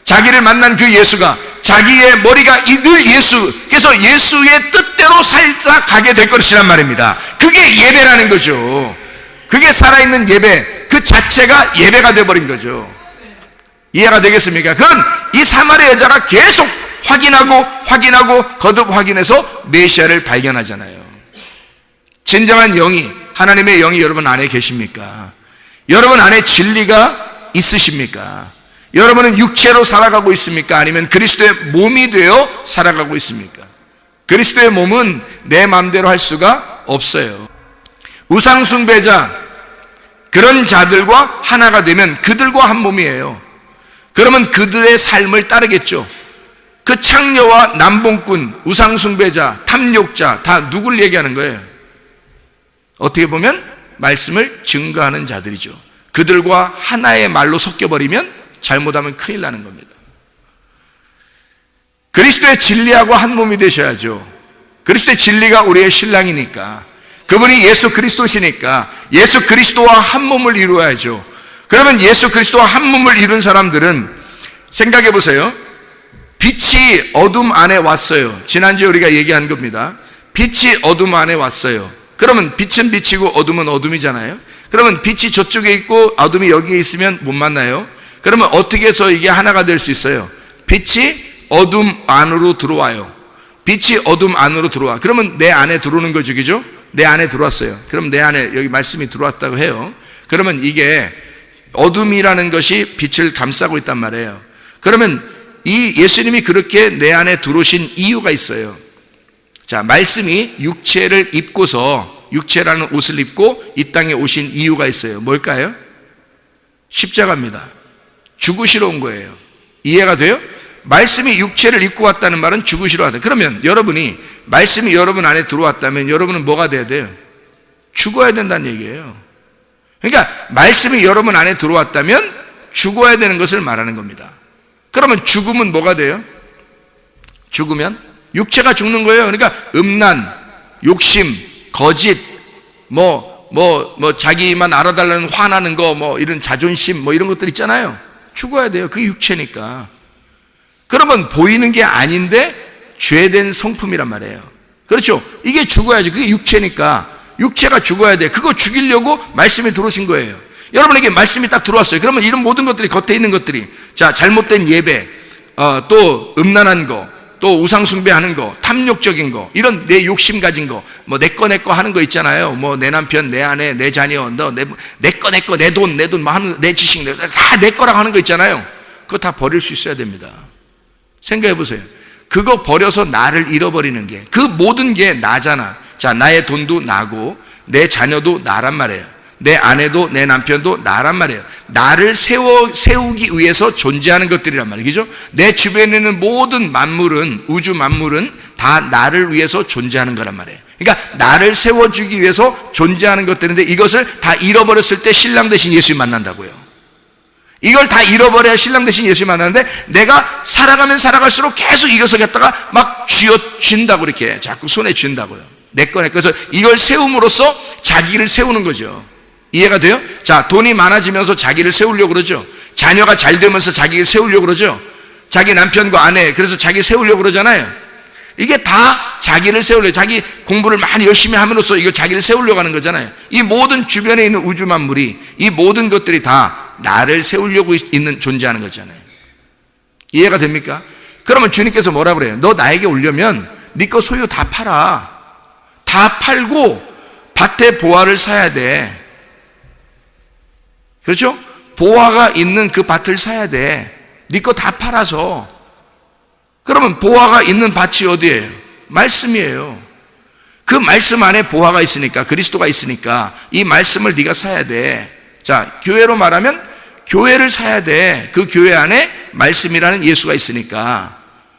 자기를 만난 그 예수가, 자기의 머리가 늘 예수, 그래서 예수의 뜻대로 살짝 가게 될 것이란 말입니다. 그게 예배라는 거죠. 그게 살아있는 예배, 그 자체가 예배가 되어버린 거죠. 이해가 되겠습니까? 그건 이 사마리아 여자가 계속 확인하고 거듭 확인해서 메시아를 발견하잖아요. 진정한 영이, 하나님의 영이 여러분 안에 계십니까? 여러분 안에 진리가 있으십니까? 여러분은 육체로 살아가고 있습니까? 아니면 그리스도의 몸이 되어 살아가고 있습니까? 그리스도의 몸은 내 마음대로 할 수가 없어요. 우상숭배자, 그런 자들과 하나가 되면 그들과 한 몸이에요. 그러면 그들의 삶을 따르겠죠. 그 창녀와 남봉꾼, 우상숭배자, 탐욕자, 다 누굴 얘기하는 거예요? 어떻게 보면 말씀을 증거하는 자들이죠. 그들과 하나의 말로 섞여버리면 잘못하면 큰일 나는 겁니다. 그리스도의 진리하고 한 몸이 되셔야죠. 그리스도의 진리가 우리의 신랑이니까, 그분이 예수 그리스도시니까 예수 그리스도와 한 몸을 이루어야죠. 그러면 예수 그리스도와 한 몸을 이룬 사람들은 생각해 보세요. 빛이 어둠 안에 왔어요. 지난주에 우리가 얘기한 겁니다. 빛이 어둠 안에 왔어요. 그러면 빛은 빛이고 어둠은 어둠이잖아요. 그러면 빛이 저쪽에 있고 어둠이 여기에 있으면 못 만나요. 그러면 어떻게 해서 이게 하나가 될 수 있어요? 빛이 어둠 안으로 들어와요. 빛이 어둠 안으로 들어와. 그러면 내 안에 들어오는 거죠, 그죠? 내 안에 들어왔어요. 그럼 내 안에 여기 말씀이 들어왔다고 해요. 그러면 이게 어둠이라는 것이 빛을 감싸고 있단 말이에요. 그러면 이 예수님이 그렇게 내 안에 들어오신 이유가 있어요. 자, 말씀이 육체를 입고서, 육체라는 옷을 입고 이 땅에 오신 이유가 있어요. 뭘까요? 십자가입니다. 죽으시러 온 거예요. 이해가 돼요? 말씀이 육체를 입고 왔다는 말은 죽으시러 왔다. 그러면 여러분이, 말씀이 여러분 안에 들어왔다면 여러분은 뭐가 돼야 돼요? 죽어야 된다는 얘기예요. 그러니까 말씀이 여러분 안에 들어왔다면 죽어야 되는 것을 말하는 겁니다. 그러면 죽으면 뭐가 돼요? 죽으면 육체가 죽는 거예요. 그러니까 음란, 욕심, 거짓, 자기만 알아달라는 화나는 거, 이런 자존심, 이런 것들 있잖아요. 죽어야 돼요. 그게 육체니까. 그러면 보이는 게 아닌데 죄된 성품이란 말이에요. 그렇죠? 이게 죽어야지. 그게 육체니까. 육체가 죽어야 돼. 그거 죽이려고 말씀이 들어오신 거예요. 여러분에게 말씀이 딱 들어왔어요. 그러면 이런 모든 것들이, 겉에 있는 것들이, 자, 잘못된 예배, 또 음란한 거, 또 우상숭배하는 거, 탐욕적인 거, 이런 내 욕심 가진 거, 내 거 하는 거 있잖아요. 내 남편, 내 아내, 내 자녀, 내 거, 내 돈, 내 지식, 다 내 거라고 하는 거 있잖아요. 그거 다 버릴 수 있어야 됩니다. 생각해 보세요. 그거 버려서 나를 잃어버리는 게, 그 모든 게 나잖아. 자, 나의 돈도 나고, 내 자녀도 나란 말이에요. 내 아내도 내 남편도 나란 말이에요. 나를 세우기 위해서 존재하는 것들이란 말이에요. 그죠? 내 주변에 있는 모든 만물은, 우주 만물은 다 나를 위해서 존재하는 거란 말이에요. 그러니까 나를 세워주기 위해서 존재하는 것들인데 이것을 다 잃어버렸을 때 신랑 대신 예수님 만난다고요. 이걸 다 잃어버려야 신랑 대신 예수님 만나는데 내가 살아가면 살아갈수록 계속 이것을 갖다가 막 쥐어쥔다고 이렇게 자꾸 손에 쥔다고요. 내 거. 그래서 이걸 세움으로써 자기를 세우는 거죠. 이해가 돼요? 자, 돈이 많아지면서 자기를 세우려고 그러죠. 자녀가 잘 되면서 자기를 세우려고 그러죠. 자기 남편과 아내, 그래서 자기 세우려고 그러잖아요. 이게 다 자기를 세우려고, 자기 공부를 많이 열심히 함으로써 이걸 자기를 세우려고 하는 거잖아요. 이 모든 주변에 있는 우주 만물이, 이 모든 것들이 다 나를 세우려고 있는, 존재하는 거잖아요. 이해가 됩니까? 그러면 주님께서 뭐라 그래요? 너 나에게 오려면 네 거 소유 다 팔아. 다 팔고 밭에 보화를 사야 돼. 그렇죠? 보화가 있는 그 밭을 사야 돼. 네 거 다 팔아서. 그러면 보화가 있는 밭이 어디예요? 말씀이에요. 그 말씀 안에 보화가 있으니까, 그리스도가 있으니까 이 말씀을 네가 사야 돼. 자, 교회로 말하면 교회를 사야 돼. 그 교회 안에 말씀이라는 예수가 있으니까.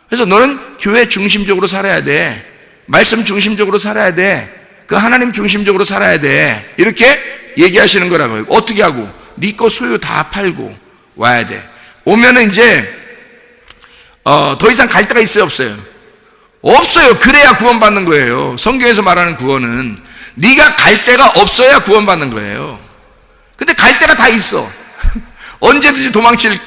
그래서 너는 교회 중심적으로 살아야 돼. 말씀 중심적으로 살아야 돼. 그 하나님 중심적으로 살아야 돼. 이렇게 얘기하시는 거라고요. 어떻게 하고? 네 거 소유 다 팔고 와야 돼. 오면은 이제 더 이상 갈 데가 있어요, 없어요? 없어요. 그래야 구원받는 거예요. 성경에서 말하는 구원은 네가 갈 데가 없어야 구원받는 거예요. 근데 갈 데가 다 있어. 언제든지 도망칠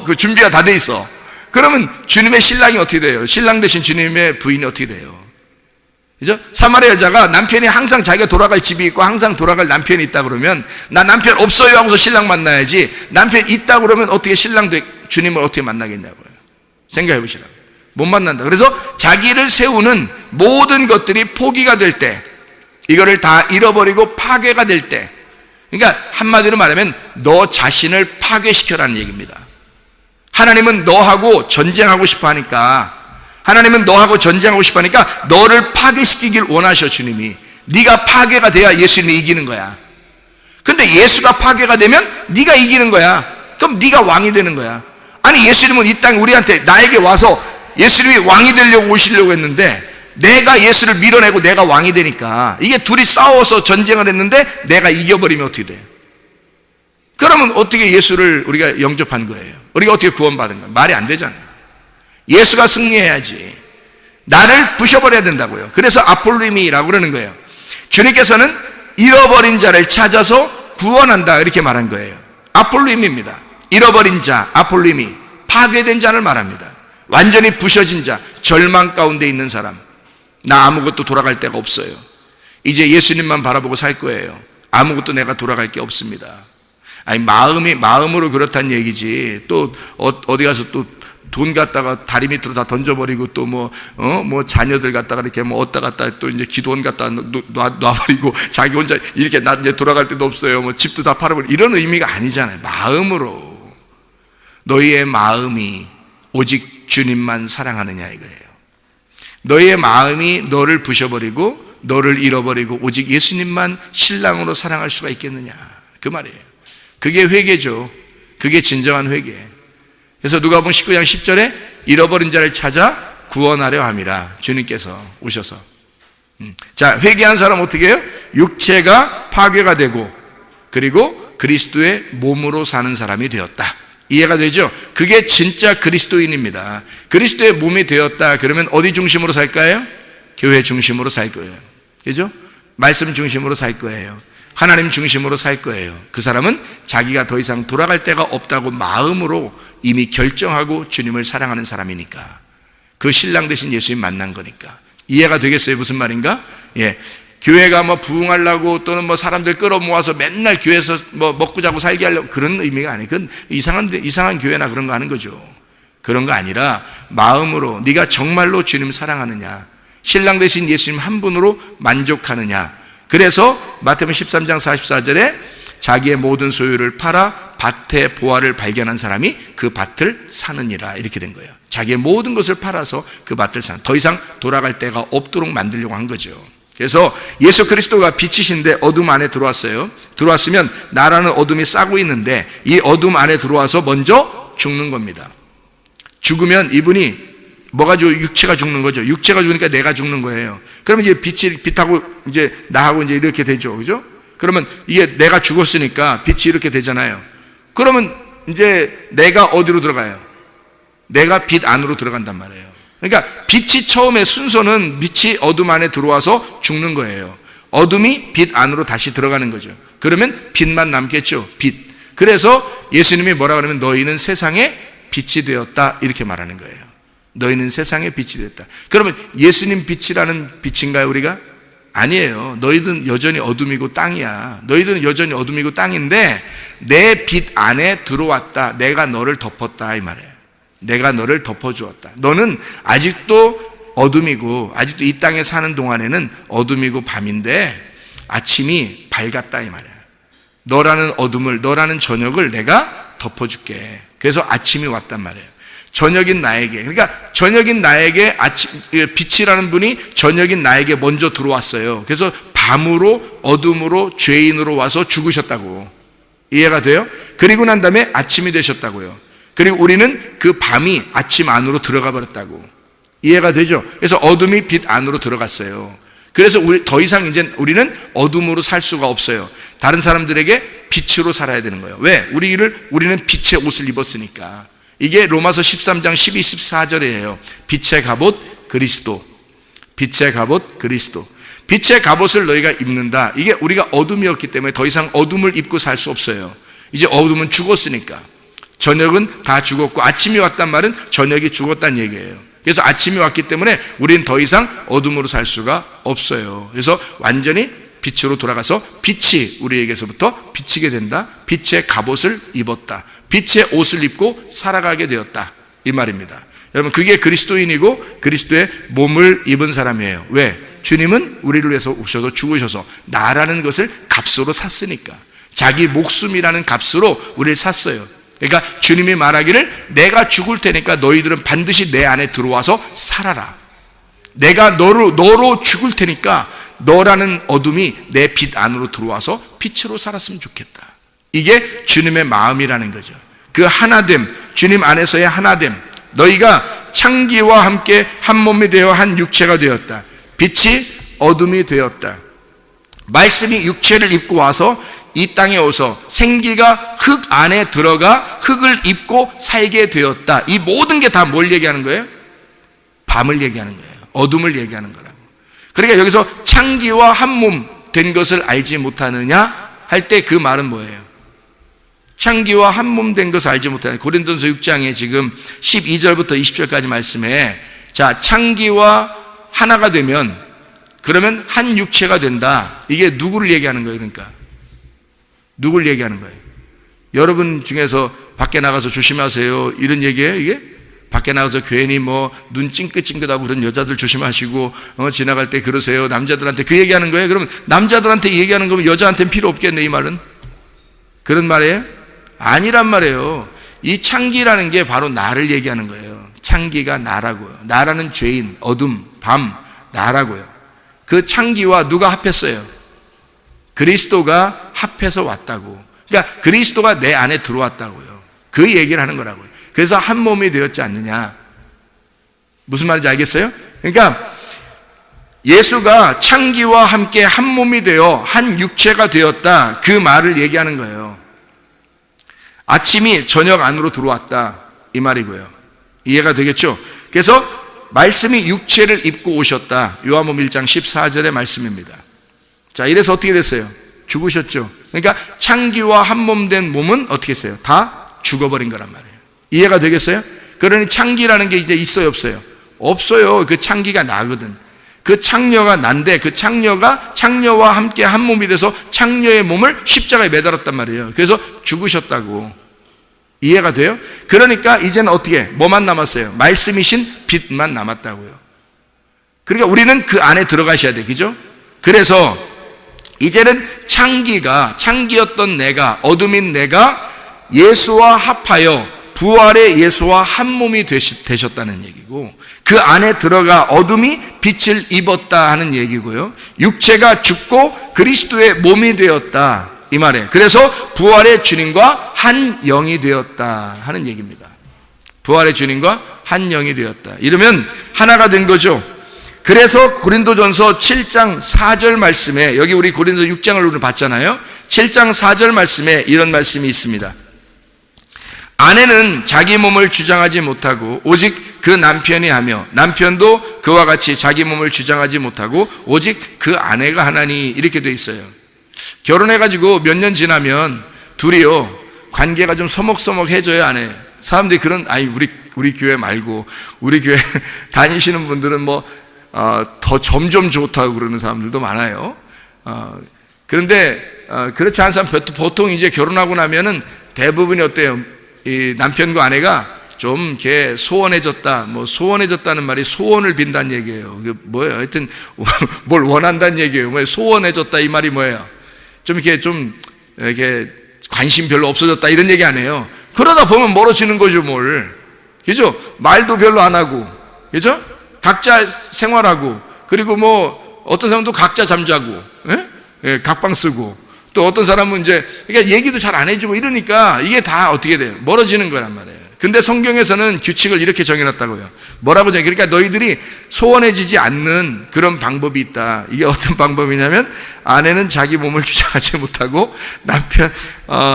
그 준비가 다 돼 있어. 그러면 주님의 신랑이 어떻게 돼요? 신랑 대신 주님의 부인이 어떻게 돼요? 그죠? 사마리아 여자가 남편이 항상 자기가 돌아갈 집이 있고 항상 돌아갈 남편이 있다 그러면 나 남편 없어요 하고서 신랑 만나야지, 남편 있다 그러면 어떻게 주님을 어떻게 만나겠냐고요. 생각해 보시라고. 못 만난다. 그래서 자기를 세우는 모든 것들이 포기가 될 때, 이거를 다 잃어버리고 파괴가 될 때, 그러니까 한마디로 말하면 너 자신을 파괴시켜라는 얘기입니다. 하나님은 너하고 전쟁하고 싶어 하니까, 하나님은 너하고 전쟁하고 싶어 하니까 너를 파괴시키길 원하셔. 주님이 네가 파괴가 돼야 예수님이 이기는 거야. 근데 예수가 파괴가 되면 네가 이기는 거야. 그럼 네가 왕이 되는 거야. 아니, 예수님은 이 땅에 우리한테, 나에게 와서 예수님이 왕이 되려고 오시려고 했는데 내가 예수를 밀어내고 내가 왕이 되니까, 이게 둘이 싸워서 전쟁을 했는데 내가 이겨버리면 어떻게 돼요? 그러면 어떻게 예수를 우리가 영접한 거예요? 우리가 어떻게 구원받은 거예요? 말이 안 되잖아요. 예수가 승리해야지. 나를 부셔버려야 된다고요. 그래서 아폴루임이라고 그러는 거예요. 주님께서는 잃어버린 자를 찾아서 구원한다, 이렇게 말한 거예요. 아폴루임입니다. 잃어버린 자, 아폴루임이 파괴된 자를 말합니다. 완전히 부셔진 자, 절망 가운데 있는 사람. 나 아무것도 돌아갈 데가 없어요. 이제 예수님만 바라보고 살 거예요. 아무것도 내가 돌아갈 게 없습니다. 아니, 마음으로 그렇다는 얘기지. 또 어디 가서 또 돈 갖다가 다리 밑으로 다 던져버리고, 또 자녀들 갖다가 이렇게 얻다 갔다 또 이제 기도원 갖다가 놔버리고 자기 혼자 이렇게 나 이제 돌아갈 데도 없어요. 집도 다 팔아버리고, 이런 의미가 아니잖아요. 마음으로. 너희의 마음이 오직 주님만 사랑하느냐 이거예요. 너희의 마음이 너를 부셔버리고 너를 잃어버리고 오직 예수님만 신랑으로 사랑할 수가 있겠느냐, 그 말이에요. 그게 회개죠. 그게 진정한 회개. 그래서 누가복음 19장 10절에 잃어버린 자를 찾아 구원하려 함이라, 주님께서 오셔서. 자, 회개한 사람 어떻게 해요? 육체가 파괴가 되고 그리고 그리스도의 몸으로 사는 사람이 되었다. 이해가 되죠? 그게 진짜 그리스도인입니다. 그리스도의 몸이 되었다 그러면 어디 중심으로 살까요? 교회 중심으로 살 거예요. 그죠? 말씀 중심으로 살 거예요. 하나님 중심으로 살 거예요. 그 사람은 자기가 더 이상 돌아갈 데가 없다고 마음으로 이미 결정하고 주님을 사랑하는 사람이니까, 그 신랑 대신 예수님 만난 거니까. 이해가 되겠어요? 무슨 말인가? 예. 교회가 부흥하려고 또는 사람들 끌어모아서 맨날 교회에서 먹고 자고 살게 하려고, 그런 의미가 아니에요. 그건 이상한 교회나 그런 거 하는 거죠. 그런 거 아니라 마음으로 네가 정말로 주님 사랑하느냐, 신랑 대신 예수님 한 분으로 만족하느냐. 그래서 마태복음 13장 44절에 자기의 모든 소유를 팔아 밭에 보화를 발견한 사람이 그 밭을 사느니라, 이렇게 된 거예요. 자기의 모든 것을 팔아서 그 밭을 사는, 더 이상 돌아갈 데가 없도록 만들려고 한 거죠. 그래서 예수 그리스도가 빛이신데 어둠 안에 들어왔어요. 들어왔으면 나라는 어둠이 싸고 있는데 이 어둠 안에 들어와서 먼저 죽는 겁니다. 죽으면 이분이 뭐가 육체가 죽는 거죠. 육체가 죽으니까 내가 죽는 거예요. 그러면 이제 빛하고 이제 나하고 이제 이렇게 되죠. 그죠? 그러면 이게 내가 죽었으니까 빛이 이렇게 되잖아요. 그러면 이제 내가 어디로 들어가요? 내가 빛 안으로 들어간단 말이에요. 그러니까 빛이 처음에 순서는 빛이 어둠 안에 들어와서 죽는 거예요. 어둠이 빛 안으로 다시 들어가는 거죠. 그러면 빛만 남겠죠. 빛. 그래서 예수님이 뭐라 그러면 너희는 세상의 빛이 되었다 이렇게 말하는 거예요. 너희는 세상의 빛이 되었다. 그러면 예수님 빛이라는 빛인가요 우리가? 아니에요. 너희들은 여전히 어둠이고 땅이야. 너희들은 여전히 어둠이고 땅인데 내 빛 안에 들어왔다. 내가 너를 덮었다 이 말이에요. 내가 너를 덮어주었다. 너는 아직도 어둠이고 아직도 이 땅에 사는 동안에는 어둠이고 밤인데 아침이 밝았다 이 말이에요. 너라는 어둠을, 너라는 저녁을 내가 덮어줄게. 그래서 아침이 왔단 말이에요. 저녁인 나에게, 그러니까 저녁인 나에게 빛이라는 분이 저녁인 나에게 먼저 들어왔어요. 그래서 밤으로, 어둠으로, 죄인으로 와서 죽으셨다고. 이해가 돼요? 그리고 난 다음에 아침이 되셨다고요. 그리고 우리는 그 밤이 아침 안으로 들어가 버렸다고. 이해가 되죠? 그래서 어둠이 빛 안으로 들어갔어요. 그래서 더 이상 이제 우리는 어둠으로 살 수가 없어요. 다른 사람들에게 빛으로 살아야 되는 거예요. 왜? 우리는 빛의 옷을 입었으니까. 이게 로마서 13장 12, 14절이에요. 빛의 갑옷 그리스도. 빛의 갑옷 그리스도. 빛의 갑옷을 너희가 입는다. 이게 우리가 어둠이었기 때문에 더 이상 어둠을 입고 살 수 없어요. 이제 어둠은 죽었으니까. 저녁은 다 죽었고 아침이 왔단 말은 저녁이 죽었다는 얘기예요. 그래서 아침이 왔기 때문에 우리는 더 이상 어둠으로 살 수가 없어요. 그래서 완전히 빛으로 돌아가서 빛이 우리에게서부터 비치게 된다. 빛의 갑옷을 입었다. 빛의 옷을 입고 살아가게 되었다. 이 말입니다. 여러분 그게 그리스도인이고 그리스도의 몸을 입은 사람이에요. 왜? 주님은 우리를 위해서 오셔서 죽으셔서 나라는 것을 값으로 샀으니까. 자기 목숨이라는 값으로 우리를 샀어요. 그러니까 주님이 말하기를 내가 죽을 테니까 너희들은 반드시 내 안에 들어와서 살아라. 내가 너로 죽을 테니까 너라는 어둠이 내 빛 안으로 들어와서 빛으로 살았으면 좋겠다. 이게 주님의 마음이라는 거죠. 그 하나됨, 주님 안에서의 하나됨. 너희가 창기와 함께 한 몸이 되어 한 육체가 되었다. 빛이 어둠이 되었다. 말씀이 육체를 입고 와서 이 땅에 오서 생기가 흙 안에 들어가 흙을 입고 살게 되었다. 이 모든 게 다 뭘 얘기하는 거예요? 밤을 얘기하는 거예요. 어둠을 얘기하는 거라고. 그러니까 여기서 창기와 한 몸 된 것을 알지 못하느냐 할 때 그 말은 뭐예요? 창기와 한 몸 된 것을 알지 못하느냐. 고린도전서 6장에 지금 12절부터 20절까지 말씀에 자 창기와 하나가 되면 그러면 한 육체가 된다. 이게 누구를 얘기하는 거예요? 그러니까 누굴 얘기하는 거예요? 여러분 중에서 밖에 나가서 조심하세요 이런 얘기예요 이게? 밖에 나가서 괜히 뭐 눈 찡긋찡긋하고 그런 여자들 조심하시고 지나갈 때 그러세요. 남자들한테 그 얘기하는 거예요? 그러면 남자들한테 얘기하는 거면 여자한테는 필요 없겠네 이 말은? 그런 말이에요? 아니란 말이에요. 이 창기라는 게 바로 나를 얘기하는 거예요. 창기가 나라고요. 나라는 죄인, 어둠, 밤, 나라고요. 그 창기와 누가 합했어요? 그리스도가 합해서 왔다고. 그러니까 그리스도가 내 안에 들어왔다고요. 그 얘기를 하는 거라고요. 그래서 한 몸이 되었지 않느냐. 무슨 말인지 알겠어요? 그러니까 예수가 창기와 함께 한 몸이 되어 한 육체가 되었다. 그 말을 얘기하는 거예요. 아침이 저녁 안으로 들어왔다. 이 말이고요. 이해가 되겠죠? 그래서 말씀이 육체를 입고 오셨다. 요한복음 1장 14절의 말씀입니다. 자, 이래서 어떻게 됐어요? 죽으셨죠. 그러니까 창기와 한 몸 된 몸은 어떻게 했어요? 다 죽어버린 거란 말이에요. 이해가 되겠어요? 그러니 창기라는 게 이제 있어요, 없어요? 없어요. 그 창기가 나거든. 그 창녀가 난데 그 창녀와 함께 한 몸이 돼서 창녀의 몸을 십자가에 매달았단 말이에요. 그래서 죽으셨다고. 이해가 돼요? 그러니까 이제는 어떻게? 뭐만 남았어요? 말씀이신 빛만 남았다고요. 그러니까 우리는 그 안에 들어가셔야 돼. 그죠? 그래서 이제는 창기였던 내가, 어둠인 내가 예수와 합하여 부활의 예수와 한 몸이 되셨다는 얘기고, 그 안에 들어가 어둠이 빛을 입었다 하는 얘기고요. 육체가 죽고 그리스도의 몸이 되었다 이 말이에요. 그래서 부활의 주님과 한 영이 되었다 하는 얘기입니다. 부활의 주님과 한 영이 되었다. 이러면 하나가 된 거죠. 그래서 고린도전서 7장 4절 말씀에, 여기 우리 고린도 6장을 오늘 봤잖아요. 7장 4절 말씀에 이런 말씀이 있습니다. 아내는 자기 몸을 주장하지 못하고 오직 그 남편이 하며, 남편도 그와 같이 자기 몸을 주장하지 못하고 오직 그 아내가 하나니, 이렇게 돼 있어요. 결혼해가지고 몇 년 지나면 둘이요, 관계가 좀 서먹서먹해져요, 안 해요? 사람들이 그런, 우리 교회 말고, 우리 교회 다니시는 분들은 더 점점 좋다고 그러는 사람들도 많아요. 그런데, 그렇지 않은 사람, 보통 이제 결혼하고 나면은 대부분이 어때요? 이 남편과 아내가 좀 이렇게 소원해졌다. 소원해졌다는 말이 소원을 빈다는 얘기예요. 뭐예요? 하여튼, 뭘 원한다는 얘기예요. 소원해졌다. 이 말이 뭐예요? 이렇게 관심 별로 없어졌다. 이런 얘기 안 해요. 그러다 보면 멀어지는 거죠, 뭘. 그죠? 말도 별로 안 하고. 그죠? 각자 생활하고. 그리고 어떤 사람도 각자 잠자고. 예, 각방 쓰고. 또 어떤 사람은 그러니까 얘기도 잘 안 해주고 이러니까 이게 다 어떻게 돼요? 멀어지는 거란 말이에요. 근데 성경에서는 규칙을 이렇게 정해놨다고요. 뭐라고 정해? 그러니까 너희들이 소원해지지 않는 그런 방법이 있다. 이게 어떤 방법이냐면, 아내는 자기 몸을 주장하지 못하고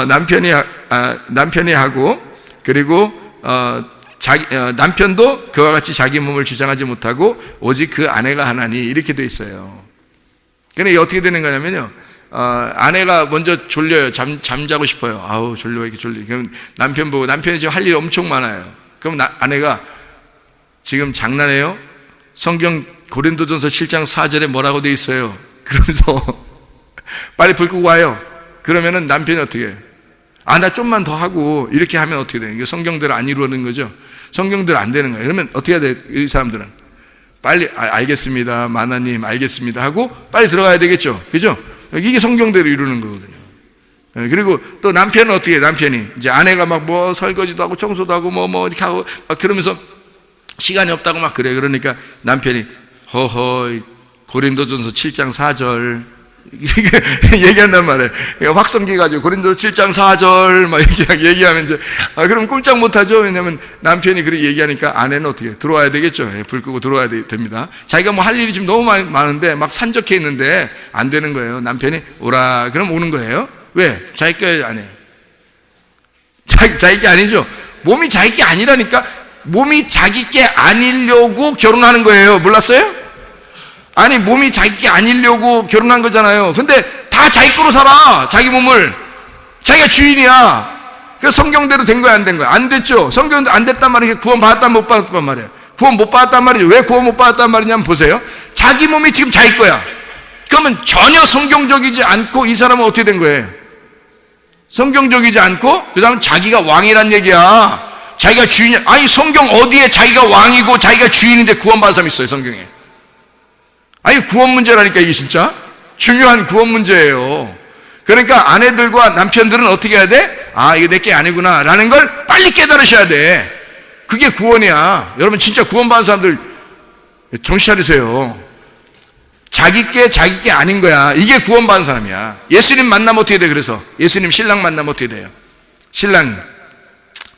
남편이 하고, 그리고 남편도 그와 같이 자기 몸을 주장하지 못하고 오직 그 아내가 하나니, 이렇게 돼 있어요. 근데 어떻게 되는 거냐면요, 아내가 먼저 졸려요. 잠자고 싶어요. 아우, 졸려, 왜 이렇게 졸려. 그럼 남편 보고, 남편이 지금 할 일이 엄청 많아요. 그럼 아내가, 지금 장난해요? 성경 고린도전서 7장 4절에 뭐라고 돼 있어요? 그러면서 빨리 불 끄고 와요. 그러면은 남편이 어떻게 해요? 나 좀만 더 하고, 이렇게 하면 어떻게 돼요? 이게 성경대로 안 이루어지는 거죠. 성경대로 안 되는 거예요. 그러면 어떻게 해야 돼요? 이 사람들은 빨리 알겠습니다, 마나님 알겠습니다 하고 빨리 들어가야 되겠죠. 그죠? 이게 성경대로 이루는 거거든요. 그리고 또 남편은 어떻게 해요? 남편이 이제 아내가 설거지도 하고 청소도 하고 이렇게 하고 그러면서 시간이 없다고 그래. 그러니까 남편이 허허, 고린도전서 7장 4절 이렇게 얘기한단 말이에요. 확성기 가지고 고린도서 7장 4절 이렇게 얘기하면 그럼 꼼짝 못하죠. 왜냐면 남편이 그렇게 얘기하니까 아내는 어떻게 들어와야 되겠죠. 불 끄고 들어와야 됩니다. 자기가 할 일이 지금 너무 많은데 산적해 있는데 안 되는 거예요. 남편이 오라 그럼 오는 거예요. 왜? 자기 게 아니에요. 자기 게 아니죠. 몸이 자기 게 아니라니까. 몸이 자기 게 아니려고 결혼하는 거예요. 몰랐어요? 아니, 몸이 자기 게 아니려고 결혼한 거잖아요. 근데 다 자기 거로 살아. 자기 몸을. 자기가 주인이야. 그래서 성경대로 된 거야, 안 된 거야? 안 됐죠. 성경대로 안 됐단 말이에요. 구원 받았단 못 받았단 말이에요. 구원 못 받았단 말이죠. 왜 구원 못 받았단 말이냐면 보세요. 자기 몸이 지금 자기 거야. 그러면 전혀 성경적이지 않고 이 사람은 어떻게 된 거예요? 성경적이지 않고 그 다음에 자기가 왕이란 얘기야. 자기가 주인이야. 아니, 성경 어디에 자기가 왕이고 자기가 주인인데 구원 받은 사람 있어요, 성경에? 아니, 구원 문제라니까. 이게 진짜 중요한 구원 문제예요. 그러니까 아내들과 남편들은 어떻게 해야 돼? 이게 내게 아니구나 라는 걸 빨리 깨달으셔야 돼. 그게 구원이야. 여러분, 진짜 구원 받은 사람들 정신 차리세요. 자기 게 아닌 거야. 이게 구원 받은 사람이야. 예수님 만나면 어떻게 돼? 그래서 예수님 신랑 만나면 어떻게 돼요? 신랑이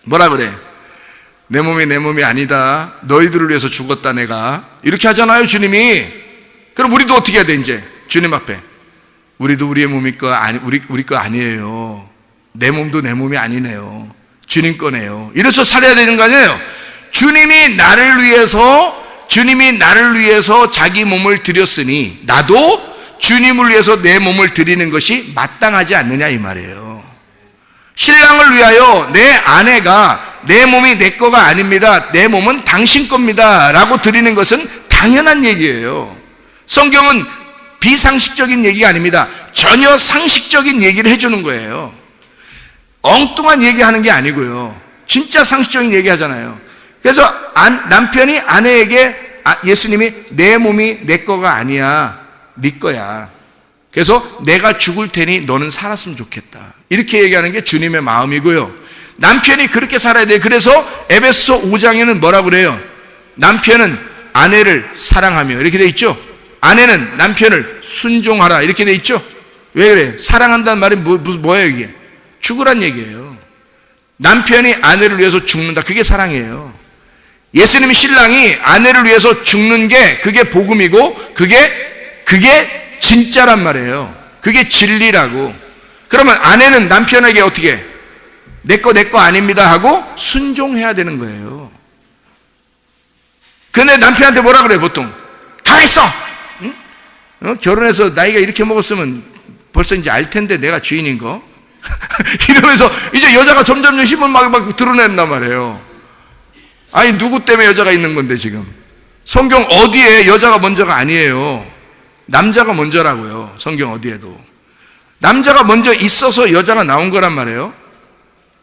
뭐라 그래? 내 몸이 아니다. 너희들을 위해서 죽었다 내가. 이렇게 하잖아요, 주님이. 그럼 우리도 어떻게 해야 돼? 이제 주님 앞에 우리도 우리의 몸이 우리 거 아니에요. 내 몸도 내 몸이 아니네요. 주님 거네요. 이래서 살아야 되는 거 아니에요? 주님이 나를 위해서 자기 몸을 드렸으니 나도 주님을 위해서 내 몸을 드리는 것이 마땅하지 않느냐, 이 말이에요. 신랑을 위하여 내 아내가 내 몸이 내 거가 아닙니다. 내 몸은 당신 겁니다 라고 드리는 것은 당연한 얘기예요. 성경은 비상식적인 얘기가 아닙니다. 전혀 상식적인 얘기를 해주는 거예요. 엉뚱한 얘기하는 게 아니고요. 진짜 상식적인 얘기 하잖아요. 그래서 남편이 아내에게 예수님이 내 몸이 내 거가 아니야, 네 거야. 그래서 내가 죽을 테니 너는 살았으면 좋겠다. 이렇게 얘기하는 게 주님의 마음이고요. 남편이 그렇게 살아야 돼요. 그래서 에베소 5장에는 뭐라고 그래요? 남편은 아내를 사랑하며, 이렇게 돼 있죠. 아내는 남편을 순종하라, 이렇게 돼 있죠. 왜 그래? 사랑한다는 말이 뭐예요? 이게 죽으란 얘기예요. 남편이 아내를 위해서 죽는다, 그게 사랑이에요. 예수님이 신랑이 아내를 위해서 죽는 게 그게 복음이고 그게 진짜란 말이에요. 그게 진리라고. 그러면 아내는 남편에게 어떻게 내 거 아닙니다 하고 순종해야 되는 거예요. 근데 남편한테 뭐라 그래요 보통? 가만있어! 응? 결혼해서 나이가 이렇게 먹었으면 벌써 이제 알 텐데 내가 주인인 거 이러면서 이제 여자가 점점 힘을 막 드러낸단 말이에요. 아니 누구 때문에 여자가 있는 건데 지금 성경 어디에 여자가 먼저가 아니에요. 남자가 먼저라고요. 성경 어디에도 남자가 먼저 있어서 여자가 나온 거란 말이에요.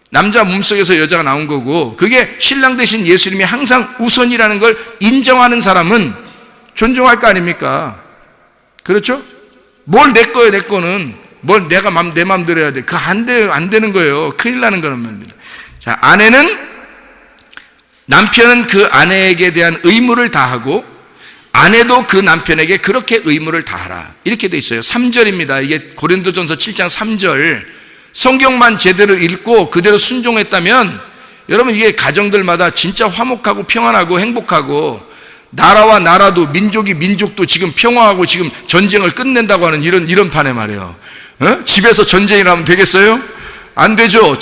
남자 몸속에서 여자가 나온 거고 그게 신랑 대신 예수님이 항상 우선이라는 걸 인정하는 사람은 존중할 거 아닙니까? 그렇죠? 뭘 내 거예요, 내 거는. 뭘 내가 내 맘대로 해야 돼. 안 되는 거예요. 큰일 나는 거란 말입니다. 자, 남편은 그 아내에게 대한 의무를 다하고 아내도 그 남편에게 그렇게 의무를 다하라. 이렇게 돼 있어요. 3절입니다. 이게 고린도전서 7장 3절. 성경만 제대로 읽고 그대로 순종했다면 여러분 이게 가정들마다 진짜 화목하고 평안하고 행복하고 나라와 나라도 민족이 민족도 지금 평화하고 지금 전쟁을 끝낸다고 하는 이런 판에 말이에요. 집에서 전쟁이 나면 되겠어요? 안 되죠.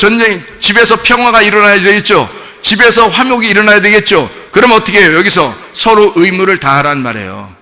집에서 평화가 일어나야 되겠죠. 집에서 화목이 일어나야 되겠죠. 그럼 어떻게 해요? 여기서 서로 의무를 다하란 말이에요.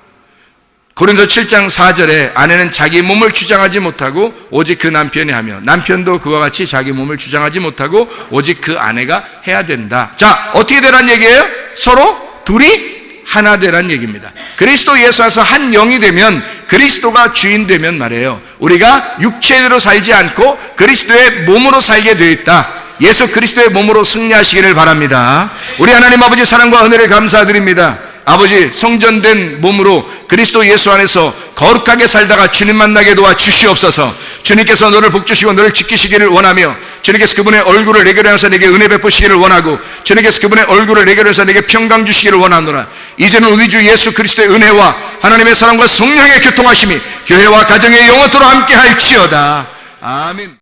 고린도 7장 4절에 아내는 자기 몸을 주장하지 못하고 오직 그 남편이 하며 남편도 그와 같이 자기 몸을 주장하지 못하고 오직 그 아내가 해야 된다. 자, 어떻게 되란 얘기예요? 서로 둘이 하나 되란 얘기입니다. 그리스도 예수 안에서 한 영이 되면 그리스도가 주인 되면 말이에요. 우리가 육체대로 살지 않고 그리스도의 몸으로 살게 되어 있다. 예수 그리스도의 몸으로 승리하시기를 바랍니다. 우리 하나님 아버지 사랑과 은혜를 감사드립니다. 아버지 성전된 몸으로 그리스도 예수 안에서 거룩하게 살다가 주님 만나게 도와 주시옵소서. 주님께서 너를 복주시고 너를 지키시기를 원하며 주님께서 그분의 얼굴을 내게 향해서 내게 은혜 베푸시기를 원하고 주님께서 그분의 얼굴을 내게 향해서 내게 평강 주시기를 원하노라. 이제는 우리 주 예수 그리스도의 은혜와 하나님의 사랑과 성령의 교통하심이 교회와 가정의 영원토록 함께 할지어다. 아멘.